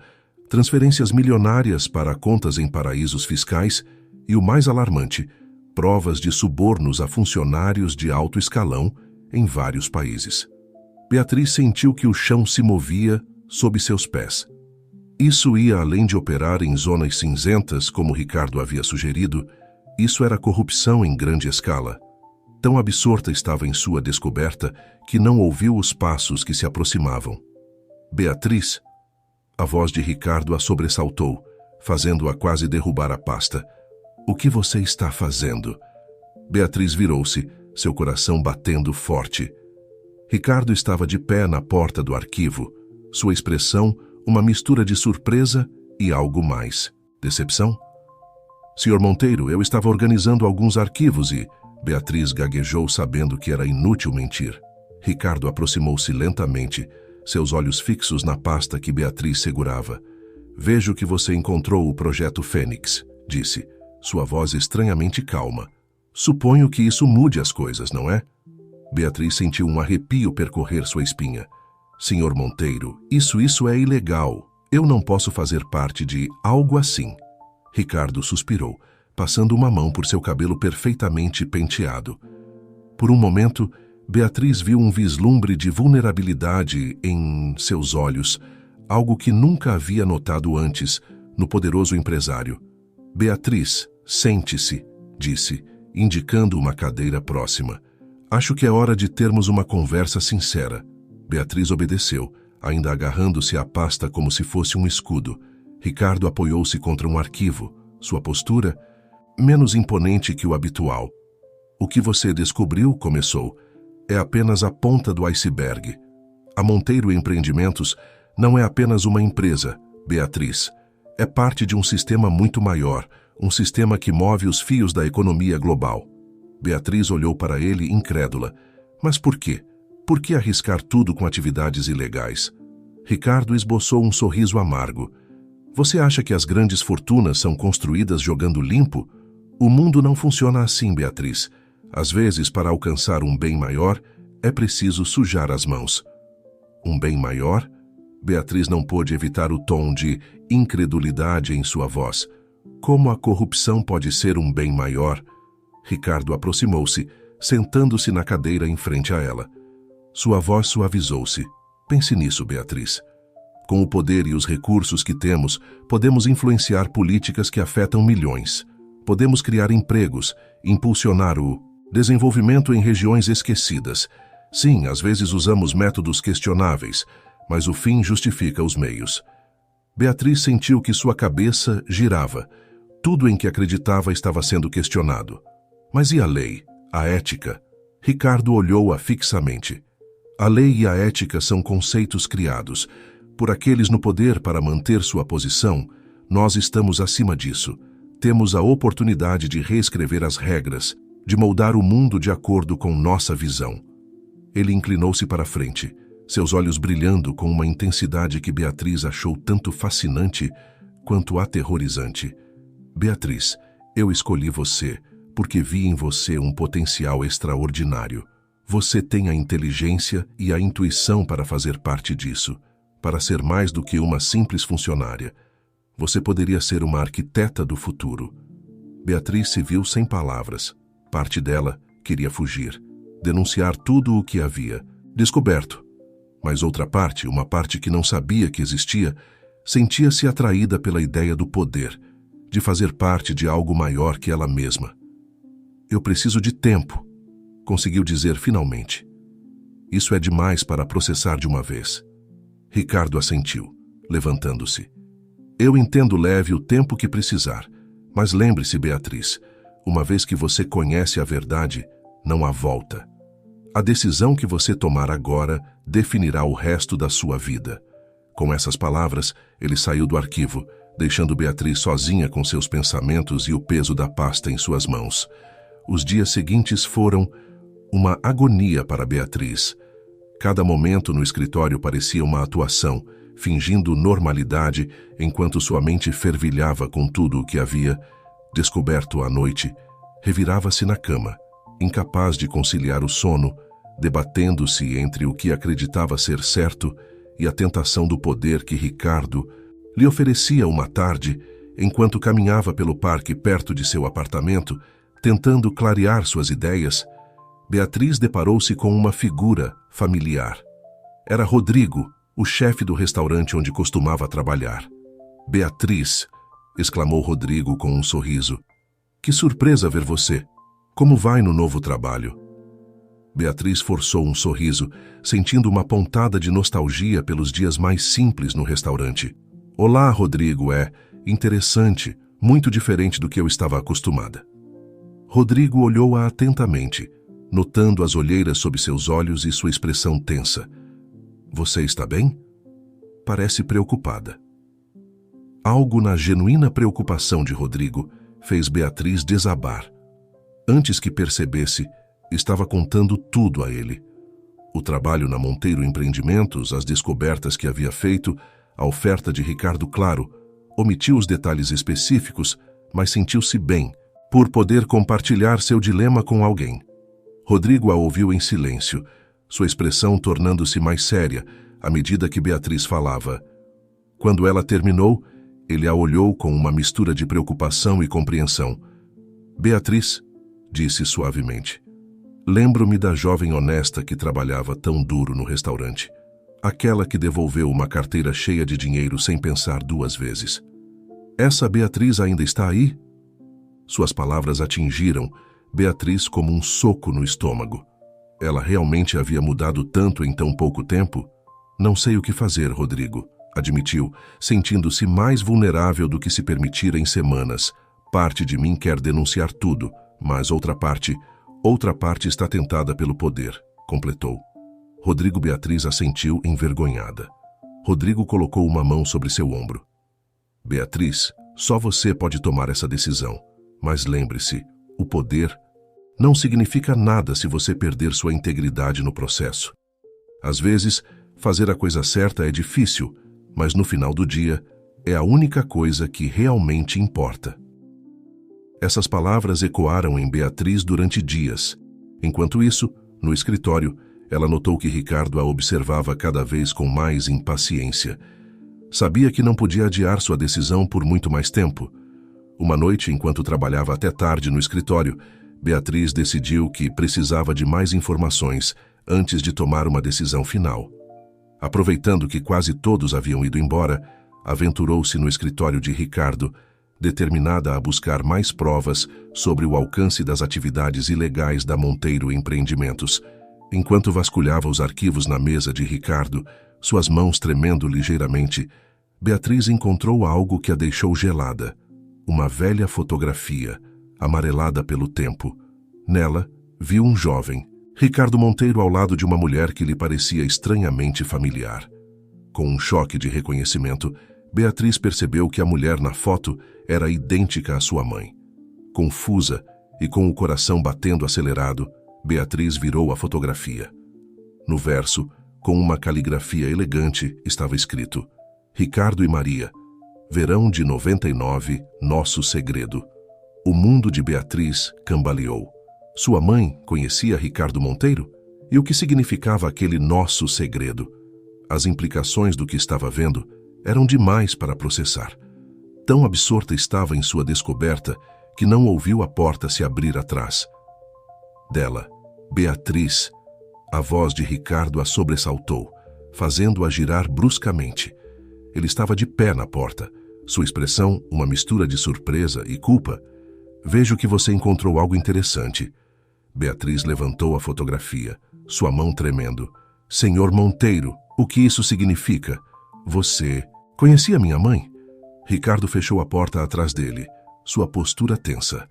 Speaker 1: transferências milionárias para contas em paraísos fiscais e, o mais alarmante, provas de subornos a funcionários de alto escalão em vários países. Beatriz sentiu que o chão se movia sob seus pés. Isso ia além de operar em zonas cinzentas, como Ricardo havia sugerido. Isso era corrupção em grande escala. Tão absorta estava em sua descoberta que não ouviu os passos que se aproximavam. Beatriz? A voz de Ricardo a sobressaltou, fazendo-a quase derrubar a pasta. O que você está fazendo? Beatriz virou-se, seu coração batendo forte. Ricardo estava de pé na porta do arquivo. Sua expressão, uma mistura de surpresa e algo mais. Decepção? Senhor Monteiro, eu estava organizando alguns arquivos e... Beatriz gaguejou, sabendo que era inútil mentir. Ricardo aproximou-se lentamente, seus olhos fixos na pasta que Beatriz segurava. Vejo que você encontrou o Projeto Fênix, disse, sua voz estranhamente calma. Suponho que isso mude as coisas, não é? Beatriz sentiu um arrepio percorrer sua espinha. Senhor Monteiro, isso é ilegal. Eu não posso fazer parte de algo assim. Ricardo suspirou, passando uma mão por seu cabelo perfeitamente penteado. Por um momento, Beatriz viu um vislumbre de vulnerabilidade em seus olhos, algo que nunca havia notado antes no poderoso empresário. Beatriz, sente-se, disse, indicando uma cadeira próxima. Acho que é hora de termos uma conversa sincera. Beatriz obedeceu, ainda agarrando-se à pasta como se fosse um escudo. Ricardo apoiou-se contra um arquivo. Sua postura, menos imponente que o habitual. O que você descobriu, começou, é apenas a ponta do iceberg. A Monteiro Empreendimentos não é apenas uma empresa, Beatriz. É parte de um sistema muito maior, um sistema que move os fios da economia global. Beatriz olhou para ele incrédula. Mas por quê? Por que arriscar tudo com atividades ilegais? Ricardo esboçou um sorriso amargo. Você acha que as grandes fortunas são construídas jogando limpo? O mundo não funciona assim, Beatriz. Às vezes, para alcançar um bem maior, é preciso sujar as mãos. Um bem maior? Beatriz não pôde evitar o tom de incredulidade em sua voz. Como a corrupção pode ser um bem maior? Ricardo aproximou-se, sentando-se na cadeira em frente a ela. Sua voz suavizou-se. Pense nisso, Beatriz. Com o poder e os recursos que temos, podemos influenciar políticas que afetam milhões. Podemos criar empregos, impulsionar o desenvolvimento em regiões esquecidas. Sim, às vezes usamos métodos questionáveis, mas o fim justifica os meios. Beatriz sentiu que sua cabeça girava. Tudo em que acreditava estava sendo questionado. Mas e a lei? A ética? Ricardo olhou-a fixamente. A lei e a ética são conceitos criados por aqueles no poder para manter sua posição. Nós estamos acima disso. Temos a oportunidade de reescrever as regras, de moldar o mundo de acordo com nossa visão. Ele inclinou-se para a frente, seus olhos brilhando com uma intensidade que Beatriz achou tanto fascinante quanto aterrorizante. Beatriz, eu escolhi você porque vi em você um potencial extraordinário. Você tem a inteligência e a intuição para fazer parte disso, para ser mais do que uma simples funcionária. Você poderia ser uma arquiteta do futuro. Beatriz se viu sem palavras. Parte dela queria fugir, denunciar tudo o que havia descoberto. Mas outra parte, uma parte que não sabia que existia, sentia-se atraída pela ideia do poder, de fazer parte de algo maior que ela mesma. Eu preciso de tempo, conseguiu dizer finalmente. Isso é demais para processar de uma vez. Ricardo assentiu, levantando-se. Eu entendo, leve o tempo que precisar. Mas lembre-se, Beatriz, uma vez que você conhece a verdade, não há volta. A decisão que você tomar agora definirá o resto da sua vida. Com essas palavras, ele saiu do arquivo, deixando Beatriz sozinha com seus pensamentos e o peso da pasta em suas mãos. Os dias seguintes foram uma agonia para Beatriz. Cada momento no escritório parecia uma atuação, fingindo normalidade enquanto sua mente fervilhava com tudo o que havia descoberto à noite. Revirava-se na cama, incapaz de conciliar o sono, debatendo-se entre o que acreditava ser certo e a tentação do poder que Ricardo lhe oferecia uma tarde, enquanto caminhava pelo parque perto de seu apartamento, tentando clarear suas ideias. Beatriz deparou-se com uma figura familiar. Era Rodrigo, o chefe do restaurante onde costumava trabalhar. "Beatriz", exclamou Rodrigo com um sorriso. "Que surpresa ver você! Como vai no novo trabalho?" Beatriz forçou um sorriso, sentindo uma pontada de nostalgia pelos dias mais simples no restaurante. "Olá, Rodrigo, é interessante, muito diferente do que eu estava acostumada." Rodrigo olhou-a atentamente, notando as olheiras sob seus olhos e sua expressão tensa. "Você está bem?" Parece preocupada. Algo na genuína preocupação de Rodrigo fez Beatriz desabar. Antes que percebesse, estava contando tudo a ele. O trabalho na Monteiro Empreendimentos, as descobertas que havia feito, a oferta de Ricardo. Claro, omitiu os detalhes específicos, mas sentiu-se bem por poder compartilhar seu dilema com alguém. Rodrigo a ouviu em silêncio, sua expressão tornando-se mais séria à medida que Beatriz falava. Quando ela terminou, ele a olhou com uma mistura de preocupação e compreensão. "Beatriz", disse suavemente, "lembro-me da jovem honesta que trabalhava tão duro no restaurante. Aquela que devolveu uma carteira cheia de dinheiro sem pensar duas vezes. Essa Beatriz ainda está aí?" Suas palavras atingiram Beatriz como um soco no estômago. Ela realmente havia mudado tanto em tão pouco tempo? "Não sei o que fazer, Rodrigo", admitiu, sentindo-se mais vulnerável do que se permitira em semanas. "Parte de mim quer denunciar tudo, mas outra parte está tentada pelo poder", completou. Rodrigo. Beatriz assentiu envergonhada. Rodrigo colocou uma mão sobre seu ombro. "Beatriz, só você pode tomar essa decisão. Mas lembre-se, o poder não significa nada se você perder sua integridade no processo. Às vezes, fazer a coisa certa é difícil, mas no final do dia, é a única coisa que realmente importa." Essas palavras ecoaram em Beatriz durante dias. Enquanto isso, no escritório, ela notou que Ricardo a observava cada vez com mais impaciência. Sabia que não podia adiar sua decisão por muito mais tempo. Uma noite, enquanto trabalhava até tarde no escritório, Beatriz decidiu que precisava de mais informações antes de tomar uma decisão final. Aproveitando que quase todos haviam ido embora, aventurou-se no escritório de Ricardo, determinada a buscar mais provas sobre o alcance das atividades ilegais da Monteiro Empreendimentos. Enquanto vasculhava os arquivos na mesa de Ricardo, suas mãos tremendo ligeiramente, Beatriz encontrou algo que a deixou gelada. Uma velha fotografia, amarelada pelo tempo. Nela, viu um jovem, Ricardo Monteiro, ao lado de uma mulher que lhe parecia estranhamente familiar. Com um choque de reconhecimento, Beatriz percebeu que a mulher na foto era idêntica à sua mãe. Confusa e com o coração batendo acelerado, Beatriz virou a fotografia. No verso, com uma caligrafia elegante, estava escrito: "Ricardo e Maria, verão de 99, nosso segredo." O mundo de Beatriz cambaleou. Sua mãe conhecia Ricardo Monteiro? E o que significava aquele nosso segredo? As implicações do que estava vendo eram demais para processar. Tão absorta estava em sua descoberta que não ouviu a porta se abrir atrás dela. "Beatriz!" A voz de Ricardo a sobressaltou, fazendo-a girar bruscamente. Ele estava de pé na porta, sua expressão uma mistura de surpresa e culpa. "Vejo que você encontrou algo interessante." Beatriz levantou a fotografia, sua mão tremendo. "Senhor Monteiro, o que isso significa? Você conhecia minha mãe?" Ricardo fechou a porta atrás dele, sua postura tensa.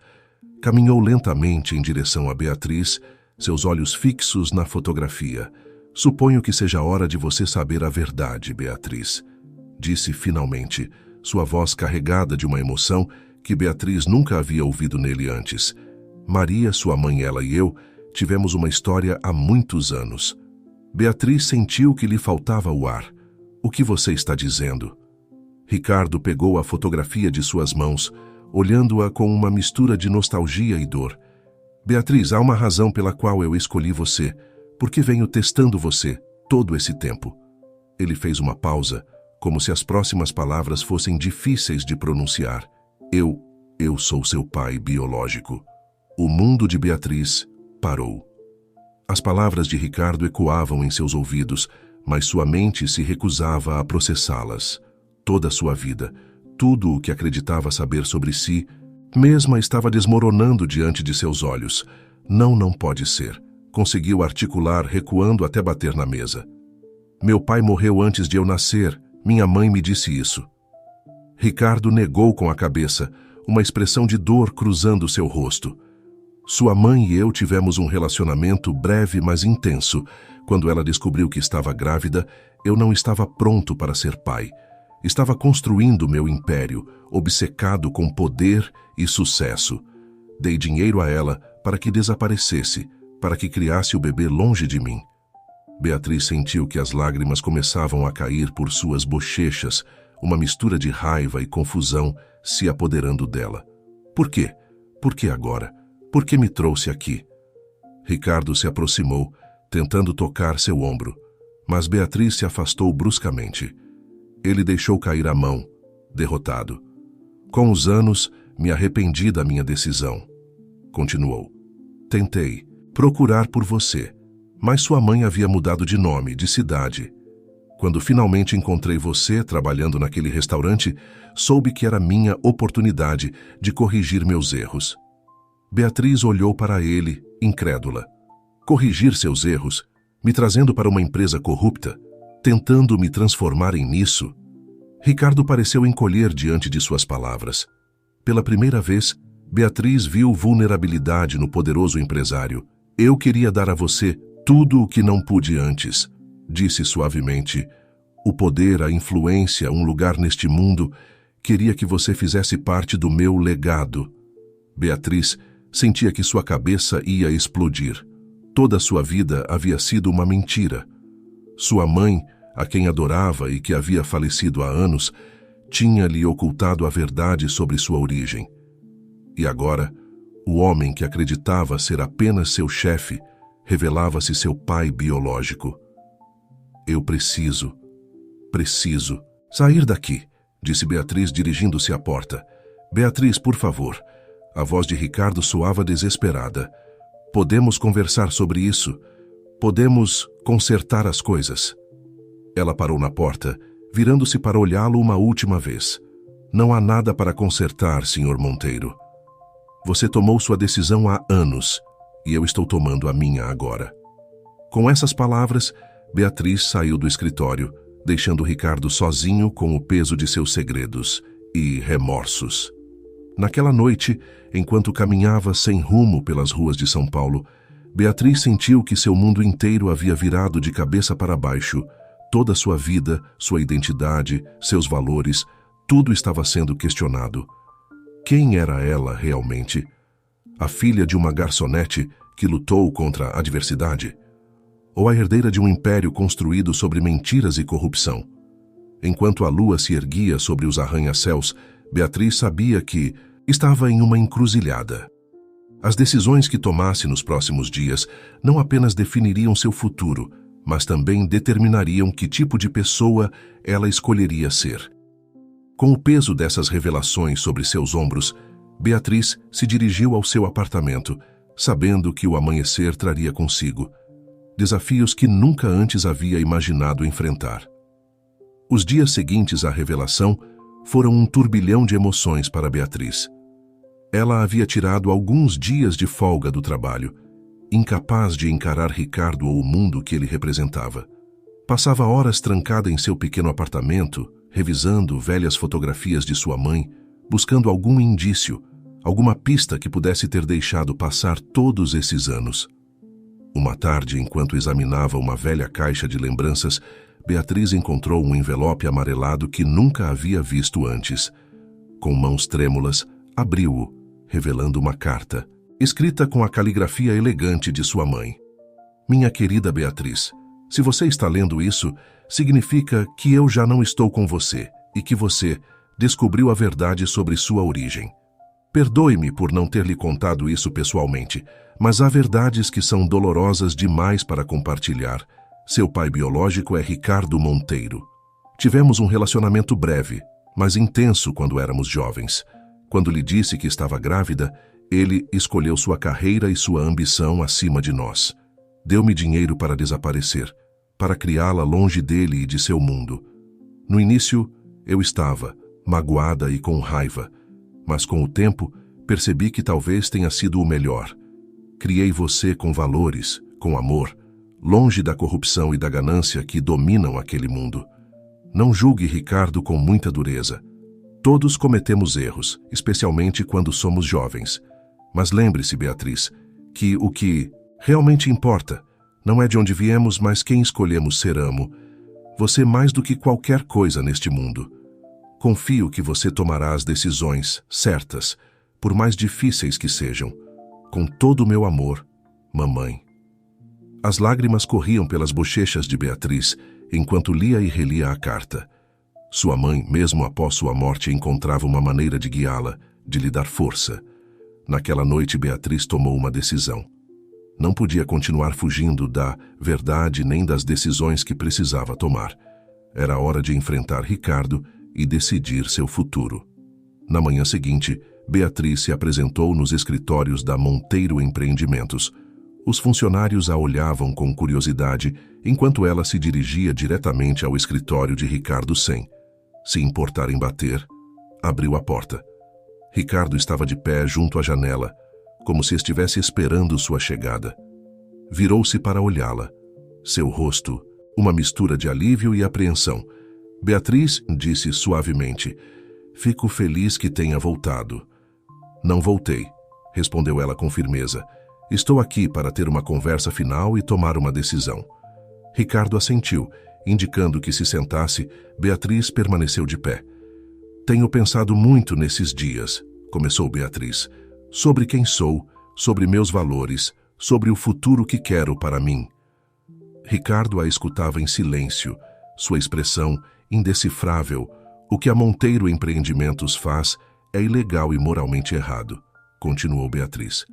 Speaker 1: Caminhou lentamente em direção a Beatriz, seus olhos fixos na fotografia. Suponho que seja hora de você saber a verdade, Beatriz, disse finalmente, sua voz carregada de uma emoção que Beatriz nunca havia ouvido nele antes. Maria, sua mãe, ela e eu tivemos uma história há muitos anos. Beatriz sentiu que lhe faltava o ar. O que você está dizendo? Ricardo pegou a fotografia de suas mãos, olhando-a com uma mistura de nostalgia e dor. Beatriz, há uma razão pela qual eu escolhi você, porque venho testando você todo esse tempo. Ele fez uma pausa, como se as próximas palavras fossem difíceis de pronunciar. Eu sou seu pai biológico. O mundo de Beatriz parou. As palavras de Ricardo ecoavam em seus ouvidos, mas sua mente se recusava a processá-las. Toda a sua vida, tudo o que acreditava saber sobre si, mesma estava desmoronando diante de seus olhos. Não pode ser. Conseguiu articular, recuando até bater na mesa. Meu pai morreu antes de eu nascer. Minha mãe me disse isso. Ricardo negou com a cabeça, uma expressão de dor cruzando seu rosto. Sua mãe e eu tivemos um relacionamento breve, mas intenso. Quando ela descobriu que estava grávida, eu não estava pronto para ser pai. Estava construindo meu império, obcecado com poder e sucesso. Dei dinheiro a ela para que desaparecesse, para que criasse o bebê longe de mim. Beatriz sentiu que as lágrimas começavam a cair por suas bochechas, uma mistura de raiva e confusão se apoderando dela. Por quê? Por que agora? Por que me trouxe aqui? Ricardo se aproximou, tentando tocar seu ombro, mas Beatriz se afastou bruscamente. Ele deixou cair a mão, derrotado. Com os anos, me arrependi da minha decisão. Continuou. Tentei procurar por você, mas sua mãe havia mudado de nome, de cidade. Quando finalmente encontrei você trabalhando naquele restaurante, soube que era minha oportunidade de corrigir meus erros. Beatriz olhou para ele, incrédula. Corrigir seus erros, me trazendo para uma empresa corrupta, tentando me transformar em nisso? Ricardo pareceu encolher diante de suas palavras. Pela primeira vez, Beatriz viu vulnerabilidade no poderoso empresário. Eu queria dar a você tudo o que não pude antes, disse suavemente. O poder, a influência, um lugar neste mundo, queria que você fizesse parte do meu legado. Beatriz sentia que sua cabeça ia explodir. Toda a sua vida havia sido uma mentira. Sua mãe, a quem adorava e que havia falecido há anos, tinha-lhe ocultado a verdade sobre sua origem. E agora, o homem que acreditava ser apenas seu chefe, revelava-se seu pai biológico. Eu preciso sair daqui, disse Beatriz dirigindo-se à porta. Beatriz, por favor. A voz de Ricardo soava desesperada. Podemos conversar sobre isso. Podemos consertar as coisas. Ela parou na porta, virando-se para olhá-lo uma última vez. Não há nada para consertar, Sr. Monteiro. Você tomou sua decisão há anos, e eu estou tomando a minha agora. Com essas palavras, Beatriz saiu do escritório, deixando Ricardo sozinho com o peso de seus segredos e remorsos. Naquela noite, enquanto caminhava sem rumo pelas ruas de São Paulo, Beatriz sentiu que seu mundo inteiro havia virado de cabeça para baixo. Toda a sua vida, sua identidade, seus valores, tudo estava sendo questionado. Quem era ela realmente? A filha de uma garçonete que lutou contra a adversidade? Ou a herdeira de um império construído sobre mentiras e corrupção? Enquanto a lua se erguia sobre os arranha-céus, Beatriz sabia que estava em uma encruzilhada. As decisões que tomasse nos próximos dias não apenas definiriam seu futuro, mas também determinariam que tipo de pessoa ela escolheria ser. Com o peso dessas revelações sobre seus ombros, Beatriz se dirigiu ao seu apartamento, sabendo que o amanhecer traria consigo desafios que nunca antes havia imaginado enfrentar. Os dias seguintes à revelação foram um turbilhão de emoções para Beatriz. Ela havia tirado alguns dias de folga do trabalho, incapaz de encarar Ricardo ou o mundo que ele representava. Passava horas trancada em seu pequeno apartamento, revisando velhas fotografias de sua mãe, buscando algum indício, alguma pista que pudesse ter deixado passar todos esses anos. Uma tarde, enquanto examinava uma velha caixa de lembranças, Beatriz encontrou um envelope amarelado que nunca havia visto antes. Com mãos trêmulas, abriu-o, revelando uma carta, escrita com a caligrafia elegante de sua mãe. Minha querida Beatriz, se você está lendo isso, significa que eu já não estou com você e que você descobriu a verdade sobre sua origem. Perdoe-me por não ter lhe contado isso pessoalmente, mas há verdades que são dolorosas demais para compartilhar. Seu pai biológico é Ricardo Monteiro. Tivemos um relacionamento breve, mas intenso quando éramos jovens. Quando lhe disse que estava grávida, ele escolheu sua carreira e sua ambição acima de nós. Deu-me dinheiro para desaparecer, para criá-la longe dele e de seu mundo. No início, eu estava magoada e com raiva, mas com o tempo, percebi que talvez tenha sido o melhor. Criei você com valores, com amor, longe da corrupção e da ganância que dominam aquele mundo. Não julgue Ricardo com muita dureza. Todos cometemos erros, especialmente quando somos jovens. Mas lembre-se, Beatriz, que o que realmente importa não é de onde viemos, mas quem escolhemos ser. Amo você mais do que qualquer coisa neste mundo. Confio que você tomará as decisões certas, por mais difíceis que sejam. Com todo o meu amor, mamãe. As lágrimas corriam pelas bochechas de Beatriz enquanto lia e relia a carta. Sua mãe, mesmo após sua morte, encontrava uma maneira de guiá-la, de lhe dar força. Naquela noite, Beatriz tomou uma decisão. Não podia continuar fugindo da verdade nem das decisões que precisava tomar. Era hora de enfrentar Ricardo e decidir seu futuro. Na manhã seguinte, Beatriz se apresentou nos escritórios da Monteiro Empreendimentos. Os funcionários a olhavam com curiosidade, enquanto ela se dirigia diretamente ao escritório de Ricardo sem se importar em bater. Abriu a porta. Ricardo estava de pé junto à janela, como se estivesse esperando sua chegada. Virou-se para olhá-la. Seu rosto, uma mistura de alívio e apreensão. Beatriz disse suavemente: "Fico feliz que tenha voltado." "Não voltei", respondeu ela com firmeza. "Estou aqui para ter uma conversa final e tomar uma decisão." Ricardo assentiu, indicando que se sentasse. Beatriz permaneceu de pé. "Tenho pensado muito nesses dias", começou Beatriz, "sobre quem sou, sobre meus valores, sobre o futuro que quero para mim." Ricardo a escutava em silêncio, sua expressão indecifrável. "O que a Monteiro Empreendimentos faz é ilegal e moralmente errado", continuou Beatriz.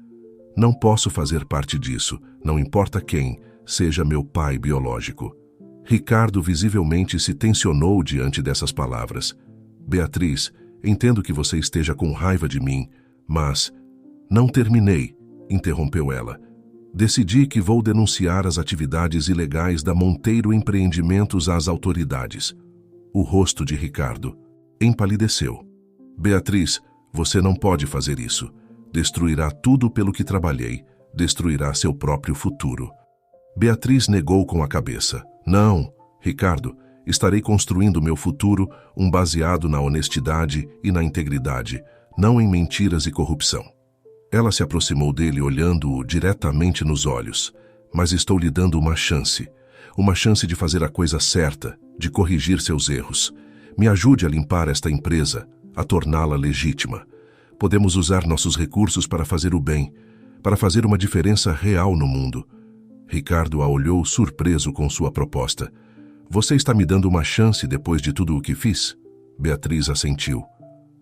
Speaker 1: "Não posso fazer parte disso, não importa quem, seja meu pai biológico." Ricardo visivelmente se tensionou diante dessas palavras. "Beatriz, entendo que você esteja com raiva de mim, mas..." "Não terminei", interrompeu ela. "Decidi que vou denunciar as atividades ilegais da Monteiro Empreendimentos às autoridades." O rosto de Ricardo empalideceu. "Beatriz, você não pode fazer isso. Destruirá tudo pelo que trabalhei, destruirá seu próprio futuro." Beatriz negou com a cabeça. "Não, Ricardo, estarei construindo meu futuro, baseado na honestidade e na integridade, não em mentiras e corrupção." Ela se aproximou dele olhando-o diretamente nos olhos. "Mas estou lhe dando uma chance de fazer a coisa certa, de corrigir seus erros. Me ajude a limpar esta empresa, a torná-la legítima. Podemos usar nossos recursos para fazer o bem, para fazer uma diferença real no mundo." Ricardo a olhou surpreso com sua proposta. "Você está me dando uma chance depois de tudo o que fiz?" Beatriz assentiu.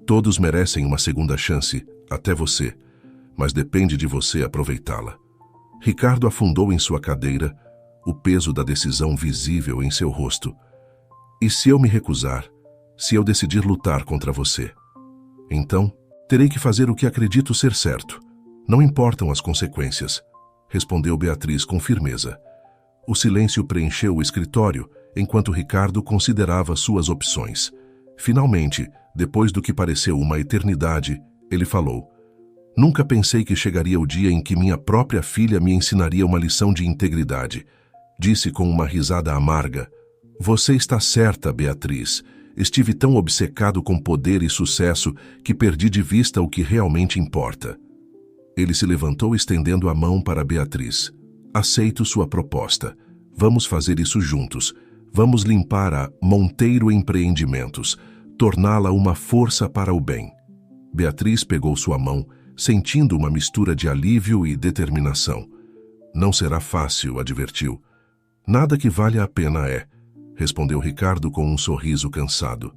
Speaker 1: "Todos merecem uma segunda chance, até você, mas depende de você aproveitá-la." Ricardo afundou em sua cadeira, o peso da decisão visível em seu rosto. "E se eu me recusar? Se eu decidir lutar contra você? Então, terei que fazer o que acredito ser certo. Não importam as consequências", respondeu Beatriz com firmeza. O silêncio preencheu o escritório, enquanto Ricardo considerava suas opções. Finalmente, depois do que pareceu uma eternidade, ele falou: "Nunca pensei que chegaria o dia em que minha própria filha me ensinaria uma lição de integridade." Disse com uma risada amarga: "Você está certa, Beatriz. estive tão obcecado com poder e sucesso que perdi de vista o que realmente importa. Ele se levantou estendendo a mão para Beatriz. Aceito sua proposta. Vamos fazer isso juntos. Vamos limpar a Monteiro Empreendimentos, torná-la uma força para o bem. Beatriz pegou sua mão, sentindo uma mistura de alívio e determinação. Não será fácil, advertiu. Nada que valha a pena é, respondeu Ricardo com um sorriso cansado.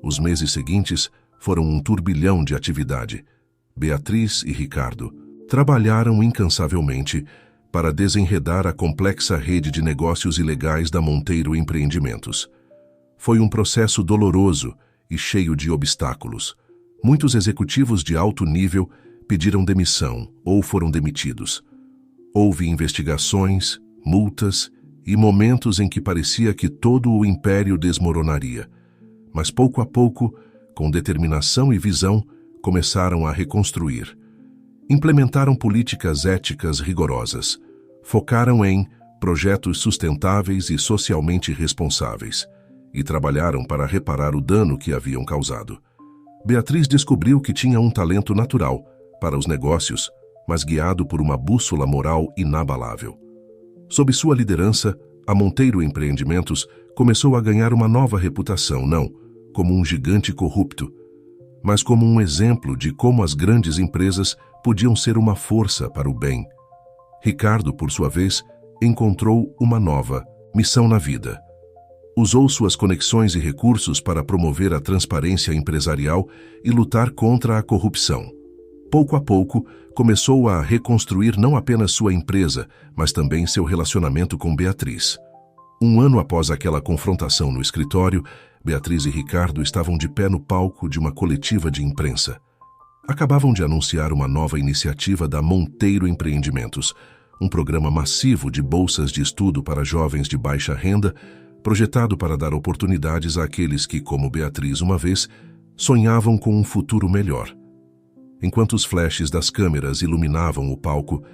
Speaker 1: Os meses seguintes foram um turbilhão de atividade. Beatriz e Ricardo trabalharam incansavelmente para desenredar a complexa rede de negócios ilegais da Monteiro Empreendimentos. Foi um processo doloroso e cheio de obstáculos. Muitos executivos de alto nível pediram demissão ou foram demitidos. Houve investigações, multas e momentos em que parecia que todo o império desmoronaria. Mas pouco a pouco, com determinação e visão, começaram a reconstruir. Implementaram políticas éticas rigorosas. Focaram em projetos sustentáveis e socialmente responsáveis. E trabalharam para reparar o dano que haviam causado. Beatriz descobriu que tinha um talento natural para os negócios, mas guiado por uma bússola moral inabalável. Sob sua liderança, a Monteiro Empreendimentos começou a ganhar uma nova reputação, não como um gigante corrupto, mas como um exemplo de como as grandes empresas podiam ser uma força para o bem. Ricardo, por sua vez, encontrou uma nova missão na vida. Usou suas conexões e recursos para promover a transparência empresarial e lutar contra a corrupção. Pouco a pouco, começou a reconstruir não apenas sua empresa, mas também seu relacionamento com Beatriz. Um ano após aquela confrontação no escritório, Beatriz e Ricardo estavam de pé no palco de uma coletiva de imprensa. Acabavam de anunciar uma nova iniciativa da Monteiro Empreendimentos, um programa massivo de bolsas de estudo para jovens de baixa renda, projetado para dar oportunidades àqueles que, como Beatriz uma vez, sonhavam com um futuro melhor. Enquanto os flashes das câmeras iluminavam o palco,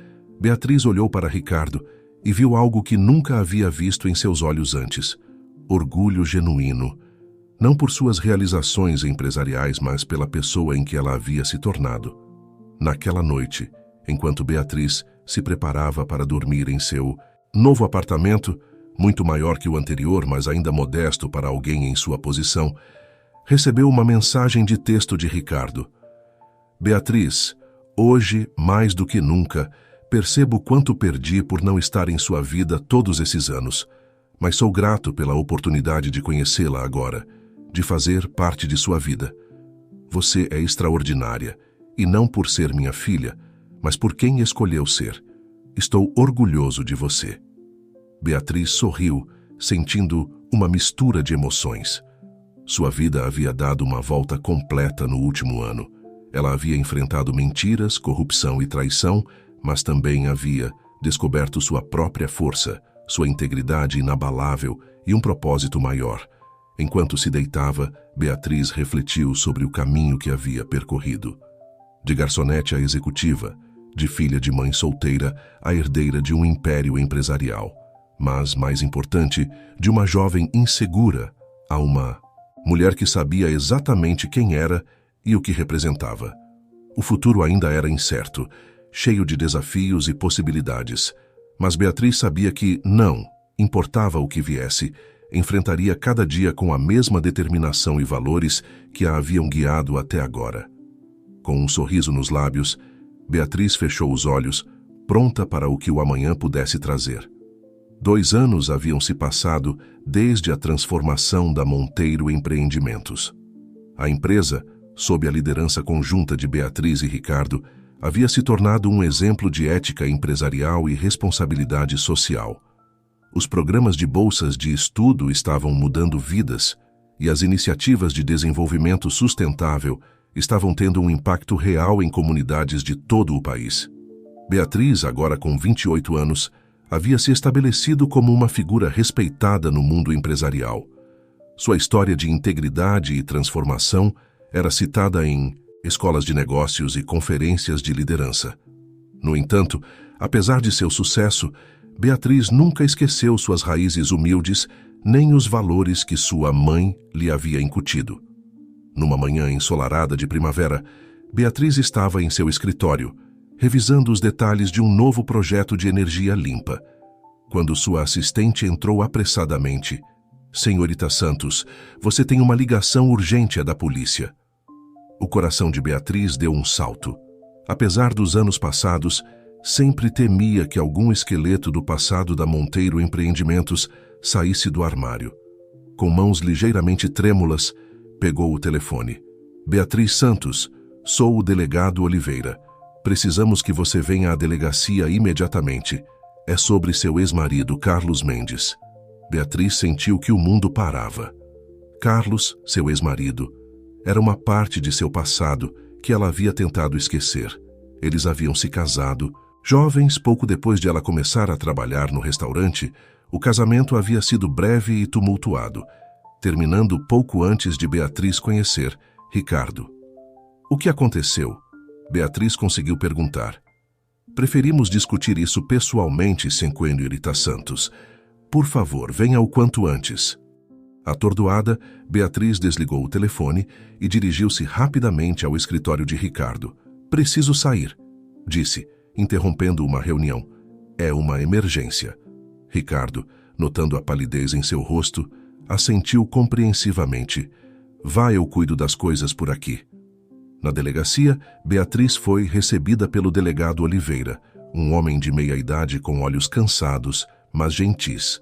Speaker 1: Beatriz olhou para Ricardo e viu algo que nunca havia visto em seus olhos antes: orgulho genuíno, não por suas realizações empresariais, mas pela pessoa em que ela havia se tornado. Naquela noite, enquanto Beatriz se preparava para dormir em seu novo apartamento, muito maior que o anterior, mas ainda modesto para alguém em sua posição, recebeu uma mensagem de texto de Ricardo. Beatriz, hoje, mais do que nunca, percebo quanto perdi por não estar em sua vida todos esses anos, mas sou grato pela oportunidade de conhecê-la agora, de fazer parte de sua vida. Você é extraordinária, e não por ser minha filha, mas por quem escolheu ser. Estou orgulhoso de você. Beatriz sorriu, sentindo uma mistura de emoções. Sua vida havia dado uma volta completa no último ano. Ela havia enfrentado mentiras, corrupção e traição, mas também havia descoberto sua própria força, sua integridade inabalável e um propósito maior. Enquanto se deitava, Beatriz refletiu sobre o caminho que havia percorrido. De garçonete a executiva, de filha de mãe solteira a herdeira de um império empresarial. Mas, mais importante, de uma jovem insegura a uma mulher que sabia exatamente quem era e o que representava. O futuro ainda era incerto, cheio de desafios e possibilidades, mas Beatriz sabia que não importava o que viesse, enfrentaria cada dia com a mesma determinação e valores que a haviam guiado até agora. Com um sorriso nos lábios, Beatriz fechou os olhos, pronta para o que o amanhã pudesse trazer. 2 anos haviam se passado desde a transformação da Monteiro Empreendimentos. A empresa, sob a liderança conjunta de Beatriz e Ricardo, havia se tornado um exemplo de ética empresarial e responsabilidade social. Os programas de bolsas de estudo estavam mudando vidas e as iniciativas de desenvolvimento sustentável estavam tendo um impacto real em comunidades de todo o país. Beatriz, agora com 28 anos, havia se estabelecido como uma figura respeitada no mundo empresarial. Sua história de integridade e transformação era citada em escolas de negócios e conferências de liderança. No entanto, apesar de seu sucesso, Beatriz nunca esqueceu suas raízes humildes nem os valores que sua mãe lhe havia incutido. Numa manhã ensolarada de primavera, Beatriz estava em seu escritório, revisando os detalhes de um novo projeto de energia limpa, quando sua assistente entrou apressadamente. "Senhorita Santos, você tem uma ligação urgente da polícia." O coração de Beatriz deu um salto. Apesar dos anos passados, sempre temia que algum esqueleto do passado da Monteiro Empreendimentos saísse do armário. Com mãos ligeiramente trêmulas, pegou o telefone. "Beatriz Santos, sou o delegado Oliveira. Precisamos que você venha à delegacia imediatamente. É sobre seu ex-marido, Carlos Mendes." Beatriz sentiu que o mundo parava. Carlos, seu ex-marido, era uma parte de seu passado que ela havia tentado esquecer. Eles haviam se casado. Jovens, pouco depois de ela começar a trabalhar no restaurante, o casamento havia sido breve e tumultuado, terminando pouco antes de Beatriz conhecer Ricardo. "O que aconteceu?" Beatriz conseguiu perguntar. "Preferimos discutir isso pessoalmente, senhorita Santos. Por favor, venha o quanto antes." Atordoada, Beatriz desligou o telefone e dirigiu-se rapidamente ao escritório de Ricardo. "Preciso sair", disse, interrompendo uma reunião. "É uma emergência." Ricardo, notando a palidez em seu rosto, assentiu compreensivamente. "Vá, eu cuido das coisas por aqui." Na delegacia, Beatriz foi recebida pelo delegado Oliveira, um homem de meia idade com olhos cansados, mas gentis.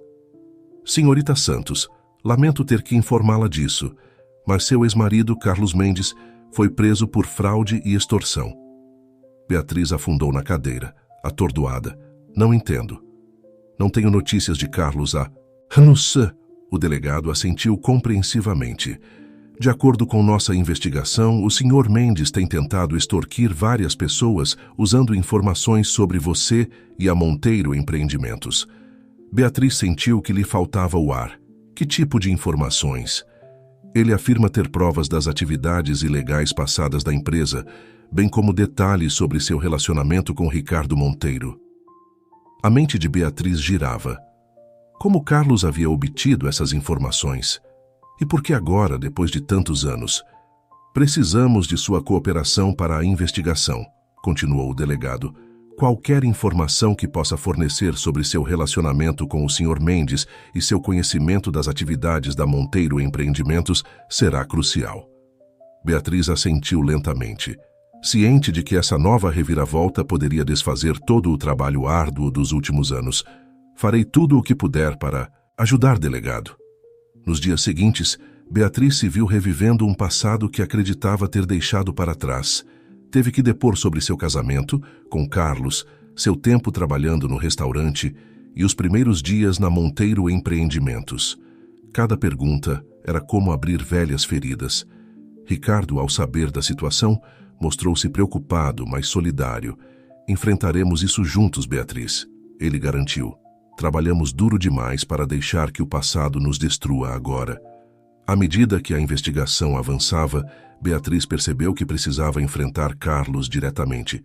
Speaker 1: "Senhorita Santos, lamento ter que informá-la disso, mas seu ex-marido, Carlos Mendes, foi preso por fraude e extorsão." Beatriz afundou na cadeira, atordoada. "Não entendo." "Não tenho notícias de Carlos há anos." O delegado assentiu compreensivamente. "De acordo com nossa investigação, o Sr. Mendes tem tentado extorquir várias pessoas usando informações sobre você e a Monteiro Empreendimentos." Beatriz sentiu que lhe faltava o ar. "Que tipo de informações?" "Ele afirma ter provas das atividades ilegais passadas da empresa, bem como detalhes sobre seu relacionamento com Ricardo Monteiro." A mente de Beatriz girava. Como Carlos havia obtido essas informações? E por que agora, depois de tantos anos? "Precisamos de sua cooperação para a investigação", continuou o delegado. "Qualquer informação que possa fornecer sobre seu relacionamento com o Sr. Mendes e seu conhecimento das atividades da Monteiro Empreendimentos será crucial." Beatriz assentiu lentamente, ciente de que essa nova reviravolta poderia desfazer todo o trabalho árduo dos últimos anos. "Farei tudo o que puder para ajudar, delegado." Nos dias seguintes, Beatriz se viu revivendo um passado que acreditava ter deixado para trás. Teve que depor sobre seu casamento com Carlos, seu tempo trabalhando no restaurante e os primeiros dias na Monteiro Empreendimentos. Cada pergunta era como abrir velhas feridas. Ricardo, ao saber da situação, mostrou-se preocupado, mas solidário. "Enfrentaremos isso juntos, Beatriz", ele garantiu. "Trabalhamos duro demais para deixar que o passado nos destrua agora." À medida que a investigação avançava, Beatriz percebeu que precisava enfrentar Carlos diretamente.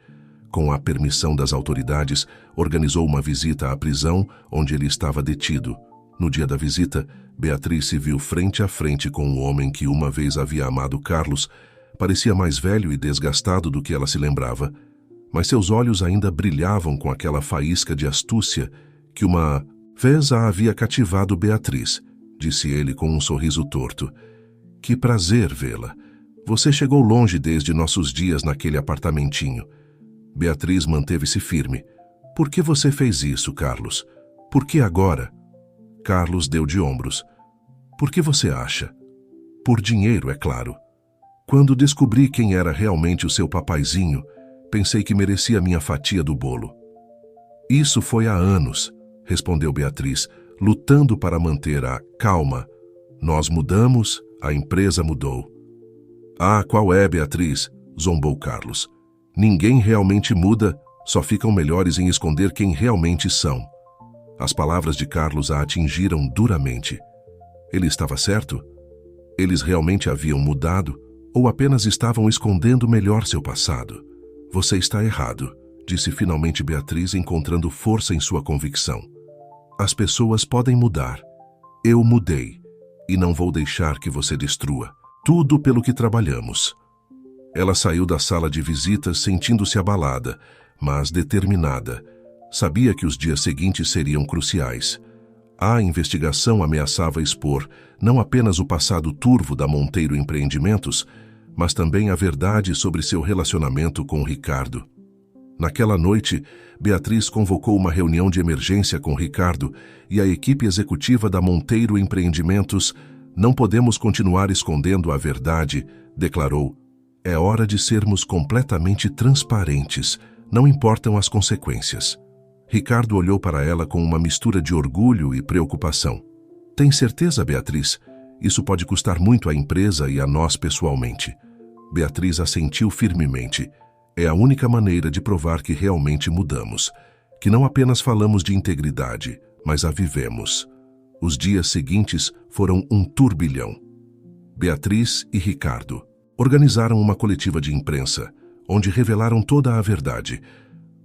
Speaker 1: Com a permissão das autoridades, organizou uma visita à prisão onde ele estava detido. No dia da visita, Beatriz se viu frente a frente com um homem que uma vez havia amado Carlos. Parecia mais velho e desgastado do que ela se lembrava, mas seus olhos ainda brilhavam com aquela faísca de astúcia que uma vez a havia cativado Beatriz, disse ele com um sorriso torto. "Que prazer vê-la. Você chegou longe desde nossos dias naquele apartamentinho." Beatriz manteve-se firme. "Por que você fez isso, Carlos? Por que agora?" Carlos deu de ombros. "Por que você acha?" "Por dinheiro, é claro. Quando descobri quem era realmente o seu papaizinho, pensei que merecia minha fatia do bolo." "Isso foi há anos", respondeu Beatriz, lutando para manter a calma. "Nós mudamos, a empresa mudou." "Ah, qual é, Beatriz?" zombou Carlos. "Ninguém realmente muda, só ficam melhores em esconder quem realmente são." As palavras de Carlos a atingiram duramente. Ele estava certo? Eles realmente haviam mudado ou apenas estavam escondendo melhor seu passado? "Você está errado", disse finalmente Beatriz, encontrando força em sua convicção. "As pessoas podem mudar. Eu mudei, e não vou deixar que você destrua tudo pelo que trabalhamos. Ela saiu da sala de visitas sentindo-se abalada, mas determinada. Sabia que os dias seguintes seriam cruciais. A investigação ameaçava expor não apenas o passado turvo da Monteiro Empreendimentos, mas também a verdade sobre seu relacionamento com Ricardo. Naquela noite, Beatriz convocou uma reunião de emergência com Ricardo e a equipe executiva da Monteiro Empreendimentos. Não podemos continuar escondendo a verdade, declarou. É hora de sermos completamente transparentes, não importam as consequências. Ricardo olhou para ela com uma mistura de orgulho e preocupação. Tem certeza, Beatriz? Isso pode custar muito à empresa e a nós pessoalmente. Beatriz assentiu firmemente. É a única maneira de provar que realmente mudamos, que não apenas falamos de integridade, mas a vivemos. Os dias seguintes foram um turbilhão. Beatriz e Ricardo organizaram uma coletiva de imprensa, onde revelaram toda a verdade.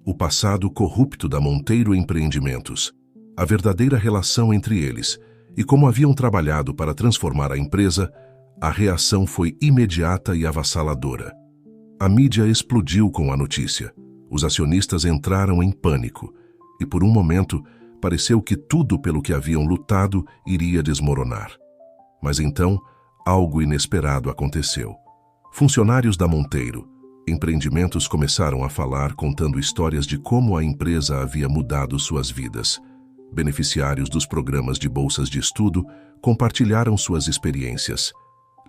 Speaker 1: O passado corrupto da Monteiro Empreendimentos, a verdadeira relação entre eles e como haviam trabalhado para transformar a empresa. A reação foi imediata e avassaladora. A mídia explodiu com a notícia. Os acionistas entraram em pânico e, por um momento, pareceu que tudo pelo que haviam lutado iria desmoronar. Mas então, algo inesperado aconteceu. Funcionários da Monteiro Empreendimentos começaram a falar contando histórias de como a empresa havia mudado suas vidas. Beneficiários dos programas de bolsas de estudo compartilharam suas experiências.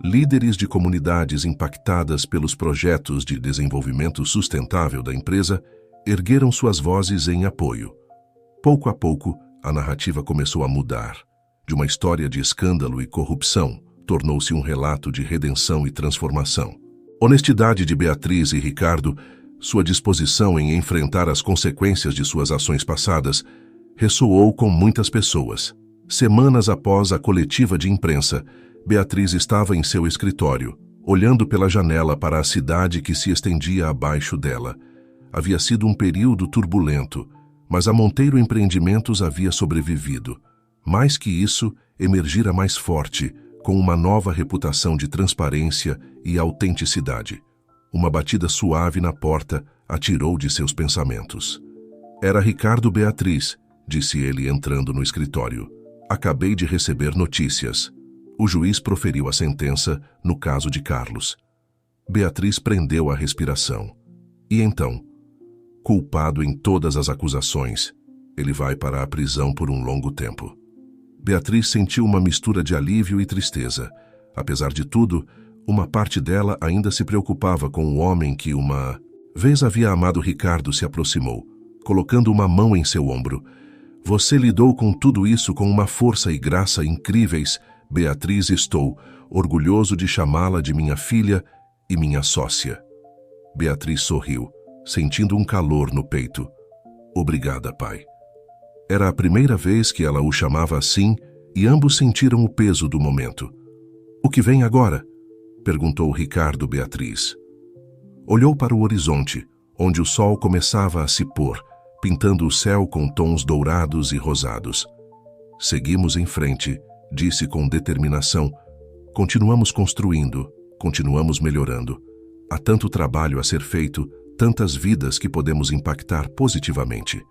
Speaker 1: Líderes de comunidades impactadas pelos projetos de desenvolvimento sustentável da empresa ergueram suas vozes em apoio. Pouco a pouco, a narrativa começou a mudar. De uma história de escândalo e corrupção, tornou-se um relato de redenção e transformação. Honestidade de Beatriz e Ricardo, sua disposição em enfrentar as consequências de suas ações passadas, ressoou com muitas pessoas. Semanas após a coletiva de imprensa, Beatriz estava em seu escritório, olhando pela janela para a cidade que se estendia abaixo dela. Havia sido um período turbulento, mas a Monteiro Empreendimentos havia sobrevivido. Mais que isso, emergira mais forte, com uma nova reputação de transparência e autenticidade. Uma batida suave na porta a tirou de seus pensamentos. Era Ricardo. Beatriz, disse ele entrando no escritório. Acabei de receber notícias. O juiz proferiu a sentença no caso de Carlos. Beatriz prendeu a respiração. E então? Culpado em todas as acusações, ele vai para a prisão por um longo tempo. Beatriz sentiu uma mistura de alívio e tristeza. Apesar de tudo, uma parte dela ainda se preocupava com o homem que uma vez havia amado. Ricardo se aproximou, colocando uma mão em seu ombro. Você lidou com tudo isso com uma força e graça incríveis, Beatriz. Estou orgulhoso de chamá-la de minha filha e minha sócia. Beatriz sorriu, sentindo um calor no peito. Obrigada, pai. Era a primeira vez que ela o chamava assim e ambos sentiram o peso do momento. O que vem agora? Perguntou Ricardo. Beatriz olhou para o horizonte, onde o sol começava a se pôr, pintando o céu com tons dourados e rosados. Seguimos em frente, disse com determinação. Continuamos construindo, continuamos melhorando. Há tanto trabalho a ser feito, tantas vidas que podemos impactar positivamente.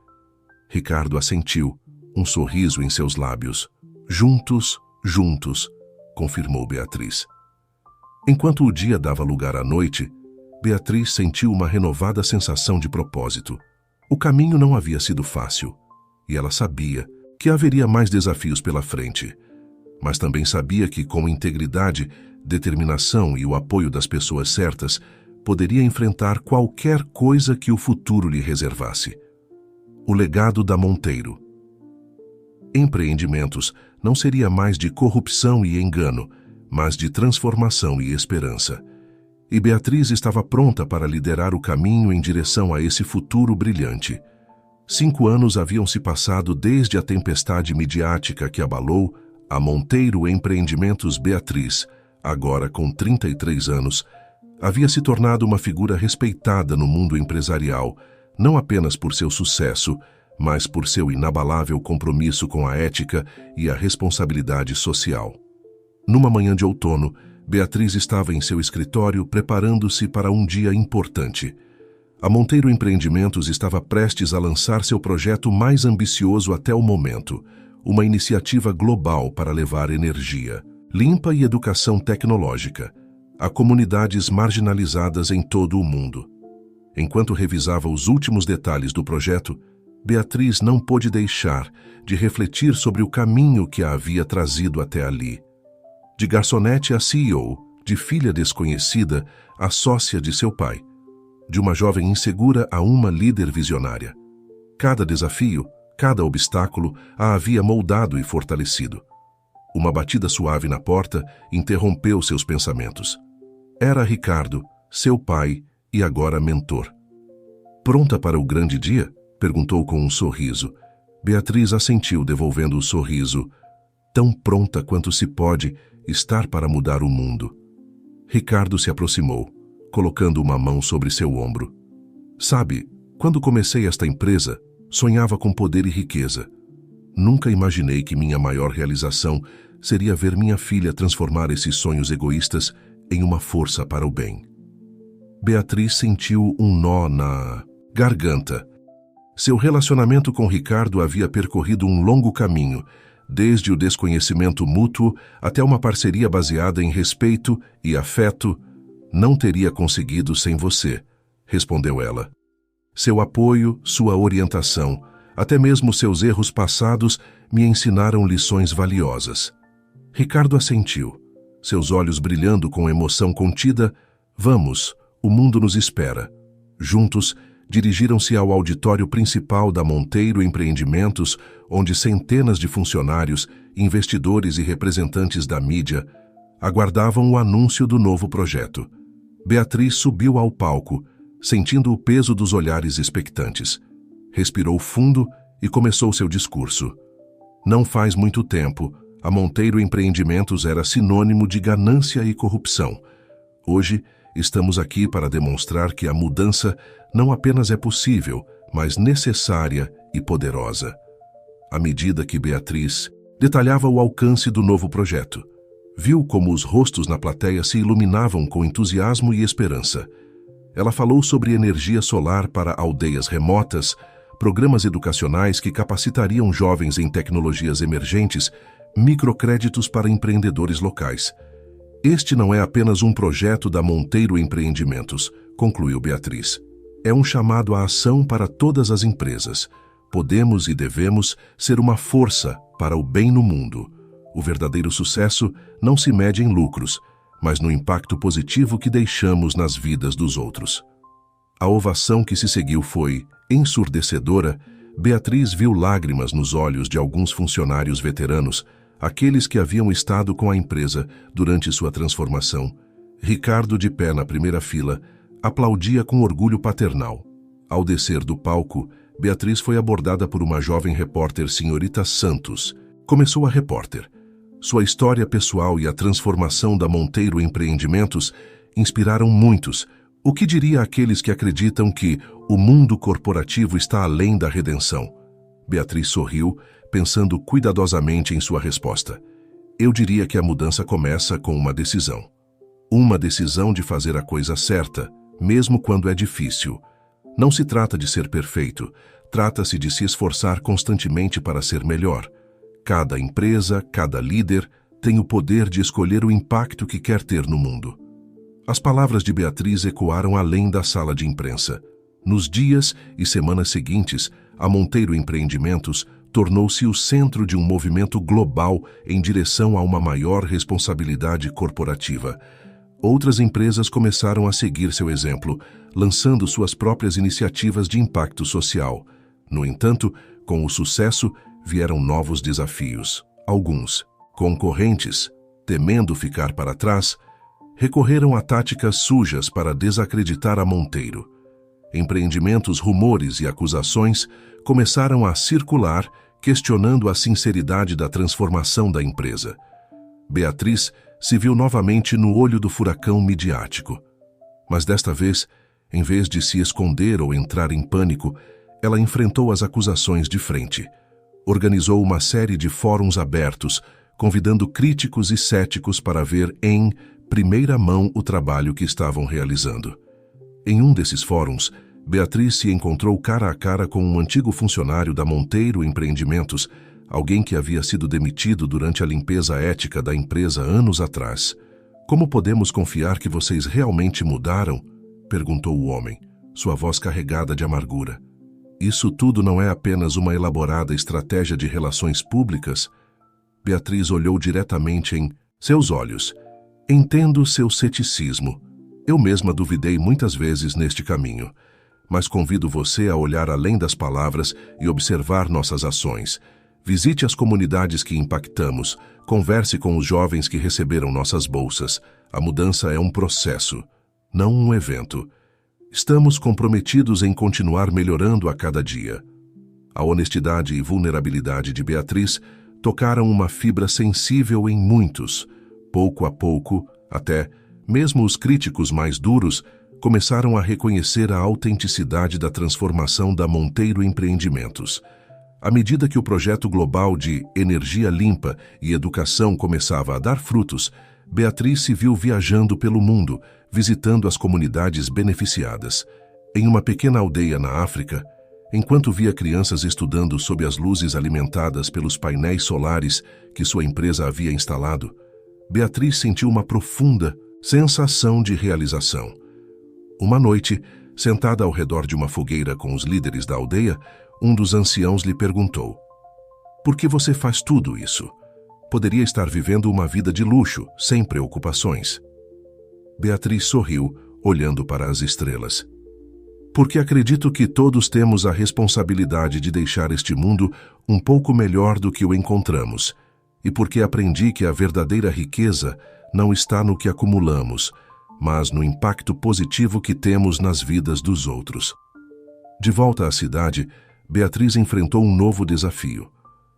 Speaker 1: Ricardo assentiu, um sorriso em seus lábios. Juntos, juntos, confirmou Beatriz. Enquanto o dia dava lugar à noite, Beatriz sentiu uma renovada sensação de propósito. O caminho não havia sido fácil, e ela sabia que haveria mais desafios pela frente. Mas também sabia que, com integridade, determinação e o apoio das pessoas certas, poderia enfrentar qualquer coisa que o futuro lhe reservasse. O legado da Monteiro Empreendimentos não seria mais de corrupção e engano, mas de transformação e esperança. E Beatriz estava pronta para liderar o caminho em direção a esse futuro brilhante. 5 anos haviam se passado desde a tempestade midiática que abalou a Monteiro Empreendimentos. Beatriz, agora com 33 anos, havia se tornado uma figura respeitada no mundo empresarial, não apenas por seu sucesso, mas por seu inabalável compromisso com a ética e a responsabilidade social. Numa manhã de outono, Beatriz estava em seu escritório preparando-se para um dia importante. A Monteiro Empreendimentos estava prestes a lançar seu projeto mais ambicioso até o momento, uma iniciativa global para levar energia limpa e educação tecnológica a comunidades marginalizadas em todo o mundo. Enquanto revisava os últimos detalhes do projeto, Beatriz não pôde deixar de refletir sobre o caminho que a havia trazido até ali. De garçonete a CEO, de filha desconhecida a sócia de seu pai, de uma jovem insegura a uma líder visionária. Cada desafio, cada obstáculo a havia moldado e fortalecido. Uma batida suave na porta interrompeu seus pensamentos. Era Ricardo, seu pai e agora mentor. "Pronta para o grande dia?" perguntou com um sorriso. Beatriz assentiu, devolvendo o sorriso. "Tão pronta quanto se pode estar para mudar o mundo." Ricardo se aproximou, colocando uma mão sobre seu ombro. "Sabe, quando comecei esta empresa, sonhava com poder e riqueza. Nunca imaginei que minha maior realização seria ver minha filha transformar esses sonhos egoístas em uma força para o bem." Beatriz sentiu um nó na garganta. Seu relacionamento com Ricardo havia percorrido um longo caminho, desde o desconhecimento mútuo até uma parceria baseada em respeito e afeto. "Não teria conseguido sem você", respondeu ela. "Seu apoio, sua orientação, até mesmo seus erros passados me ensinaram lições valiosas." Ricardo assentiu, seus olhos brilhando com emoção contida. "Vamos, o mundo nos espera." Juntos, dirigiram-se ao auditório principal da Monteiro Empreendimentos, onde centenas de funcionários, investidores e representantes da mídia aguardavam o anúncio do novo projeto. Beatriz subiu ao palco, sentindo o peso dos olhares expectantes. Respirou fundo e começou seu discurso. Não faz muito tempo, a Monteiro Empreendimentos era sinônimo de ganância e corrupção. Hoje, estamos aqui para demonstrar que a mudança não apenas é possível, mas necessária e poderosa. À medida que Beatriz detalhava o alcance do novo projeto, viu como os rostos na plateia se iluminavam com entusiasmo e esperança. Ela falou sobre energia solar para aldeias remotas, programas educacionais que capacitariam jovens em tecnologias emergentes, microcréditos para empreendedores locais. "Este não é apenas um projeto da Monteiro Empreendimentos", concluiu Beatriz. "É um chamado à ação para todas as empresas. Podemos e devemos ser uma força para o bem no mundo. O verdadeiro sucesso não se mede em lucros, mas no impacto positivo que deixamos nas vidas dos outros." A ovação que se seguiu foi ensurdecedora. Beatriz viu lágrimas nos olhos de alguns funcionários veteranos, aqueles que haviam estado com a empresa durante sua transformação. Ricardo, de pé na primeira fila, aplaudia com orgulho paternal. Ao descer do palco, Beatriz foi abordada por uma jovem repórter, senhorita Santos. Começou a repórter. Sua história pessoal e a transformação da Monteiro Empreendimentos inspiraram muitos. O que diria aqueles que acreditam que o mundo corporativo está além da redenção? Beatriz sorriu, pensando cuidadosamente em sua resposta. "Eu diria que a mudança começa com uma decisão. Uma decisão de fazer a coisa certa, mesmo quando é difícil. Não se trata de ser perfeito, trata-se de se esforçar constantemente para ser melhor. Cada empresa, cada líder, tem o poder de escolher o impacto que quer ter no mundo." As palavras de Beatriz ecoaram além da sala de imprensa. Nos dias e semanas seguintes, a Monteiro Empreendimentos tornou-se o centro de um movimento global em direção a uma maior responsabilidade corporativa. Outras empresas começaram a seguir seu exemplo, lançando suas próprias iniciativas de impacto social. No entanto, com o sucesso, vieram novos desafios. Alguns concorrentes, temendo ficar para trás, recorreram a táticas sujas para desacreditar a Monteiro. Empreendimentos, rumores e acusações começaram a circular, questionando a sinceridade da transformação da empresa. Beatriz se viu novamente no olho do furacão midiático. Mas desta vez, em vez de se esconder ou entrar em pânico, ela enfrentou as acusações de frente. Organizou uma série de fóruns abertos, convidando críticos e céticos para ver em primeira mão o trabalho que estavam realizando. Em um desses fóruns, Beatriz se encontrou cara a cara com um antigo funcionário da Monteiro Empreendimentos, alguém que havia sido demitido durante a limpeza ética da empresa anos atrás. "Como podemos confiar que vocês realmente mudaram?" perguntou o homem, sua voz carregada de amargura. "Isso tudo não é apenas uma elaborada estratégia de relações públicas?" Beatriz olhou diretamente em seus olhos. "Entendo seu ceticismo. Eu mesma duvidei muitas vezes neste caminho. Mas convido você a olhar além das palavras e observar nossas ações. Visite as comunidades que impactamos, converse com os jovens que receberam nossas bolsas. A mudança é um processo, não um evento. Estamos comprometidos em continuar melhorando a cada dia." A honestidade e vulnerabilidade de Beatriz tocaram uma fibra sensível em muitos. Pouco a pouco, até mesmo os críticos mais duros começaram a reconhecer a autenticidade da transformação da Monteiro Empreendimentos. À medida que o projeto global de energia limpa e educação começava a dar frutos, Beatriz se viu viajando pelo mundo, visitando as comunidades beneficiadas. Em uma pequena aldeia na África, enquanto via crianças estudando sob as luzes alimentadas pelos painéis solares que sua empresa havia instalado, Beatriz sentiu uma profunda sensação de realização. Uma noite, sentada ao redor de uma fogueira com os líderes da aldeia, um dos anciãos lhe perguntou: "Por que você faz tudo isso? Poderia estar vivendo uma vida de luxo, sem preocupações." Beatriz sorriu, olhando para as estrelas. "Porque acredito que todos temos a responsabilidade de deixar este mundo um pouco melhor do que o encontramos, e porque aprendi que a verdadeira riqueza não está no que acumulamos, mas no impacto positivo que temos nas vidas dos outros." De volta à cidade, Beatriz enfrentou um novo desafio.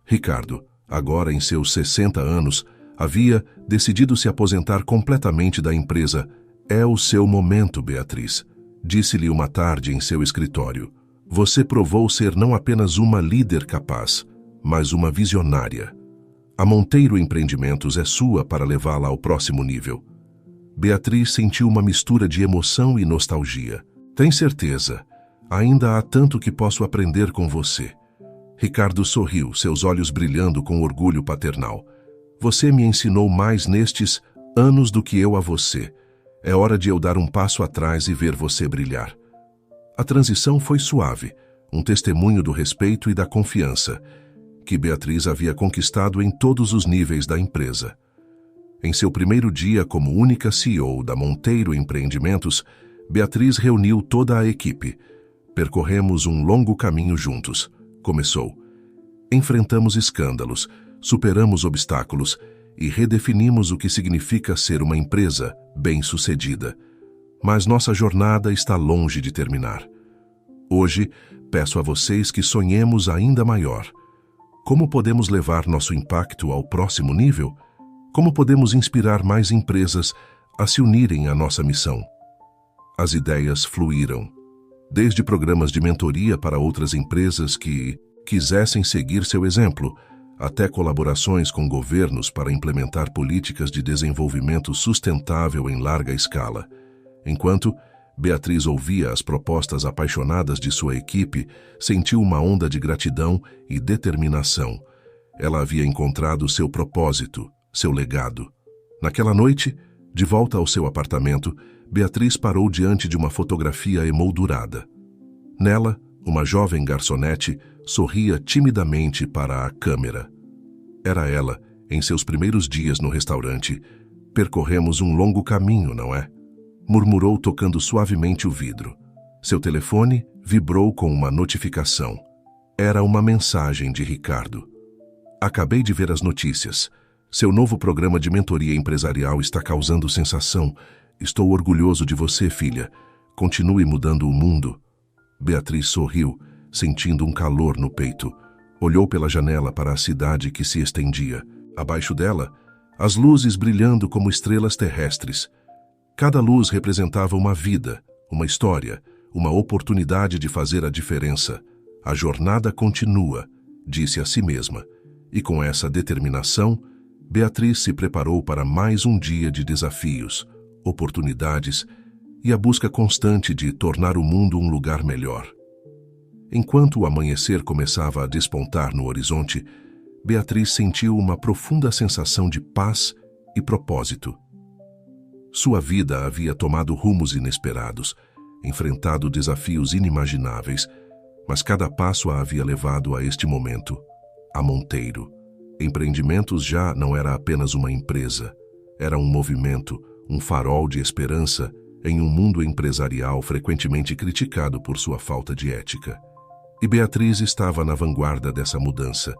Speaker 1: Ricardo, agora em seus 60 anos, havia decidido se aposentar completamente da empresa. "É o seu momento, Beatriz", disse-lhe uma tarde em seu escritório. "Você provou ser não apenas uma líder capaz, mas uma visionária. A Monteiro Empreendimentos é sua para levá-la ao próximo nível." Beatriz sentiu uma mistura de emoção e nostalgia. "Tem certeza? Ainda há tanto que posso aprender com você." Ricardo sorriu, seus olhos brilhando com orgulho paternal. "Você me ensinou mais nestes anos do que eu a você. É hora de eu dar um passo atrás e ver você brilhar." A transição foi suave, um testemunho do respeito e da confiança que Beatriz havia conquistado em todos os níveis da empresa. Em seu primeiro dia como única CEO da Monteiro Empreendimentos, Beatriz reuniu toda a equipe. "Percorremos um longo caminho juntos", começou. "Enfrentamos escândalos, superamos obstáculos e redefinimos o que significa ser uma empresa bem-sucedida. Mas nossa jornada está longe de terminar. Hoje, peço a vocês que sonhemos ainda maior. Como podemos levar nosso impacto ao próximo nível? Como podemos inspirar mais empresas a se unirem à nossa missão?" As ideias fluíram. Desde programas de mentoria para outras empresas que quisessem seguir seu exemplo, até colaborações com governos para implementar políticas de desenvolvimento sustentável em larga escala. Enquanto Beatriz ouvia as propostas apaixonadas de sua equipe, sentiu uma onda de gratidão e determinação. Ela havia encontrado seu propósito, seu legado. Naquela noite, de volta ao seu apartamento, Beatriz parou diante de uma fotografia emoldurada. Nela, uma jovem garçonete sorria timidamente para a câmera. Era ela, em seus primeiros dias no restaurante. "Percorremos um longo caminho, não é?" murmurou tocando suavemente o vidro. Seu telefone vibrou com uma notificação. Era uma mensagem de Ricardo. "Acabei de ver as notícias. Seu novo programa de mentoria empresarial está causando sensação. Estou orgulhoso de você, filha. Continue mudando o mundo." Beatriz sorriu, sentindo um calor no peito. Olhou pela janela para a cidade que se estendia. Abaixo dela, as luzes brilhando como estrelas terrestres. Cada luz representava uma vida, uma história, uma oportunidade de fazer a diferença. A jornada continua, disse a si mesma, e com essa determinação, Beatriz se preparou para mais um dia de desafios, oportunidades e a busca constante de tornar o mundo um lugar melhor. Enquanto o amanhecer começava a despontar no horizonte, Beatriz sentiu uma profunda sensação de paz e propósito. Sua vida havia tomado rumos inesperados, enfrentado desafios inimagináveis, mas cada passo a havia levado a este momento, a Monteiro. Empreendimentos já não era apenas uma empresa, era um movimento, um farol de esperança em um mundo empresarial frequentemente criticado por sua falta de ética. E Beatriz estava na vanguarda dessa mudança,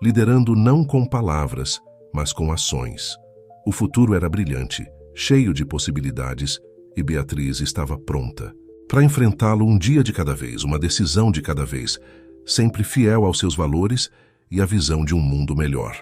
Speaker 1: liderando não com palavras, mas com ações. O futuro era brilhante, cheio de possibilidades, e Beatriz estava pronta para enfrentá-lo um dia de cada vez, uma decisão de cada vez, sempre fiel aos seus valores e à visão de um mundo melhor.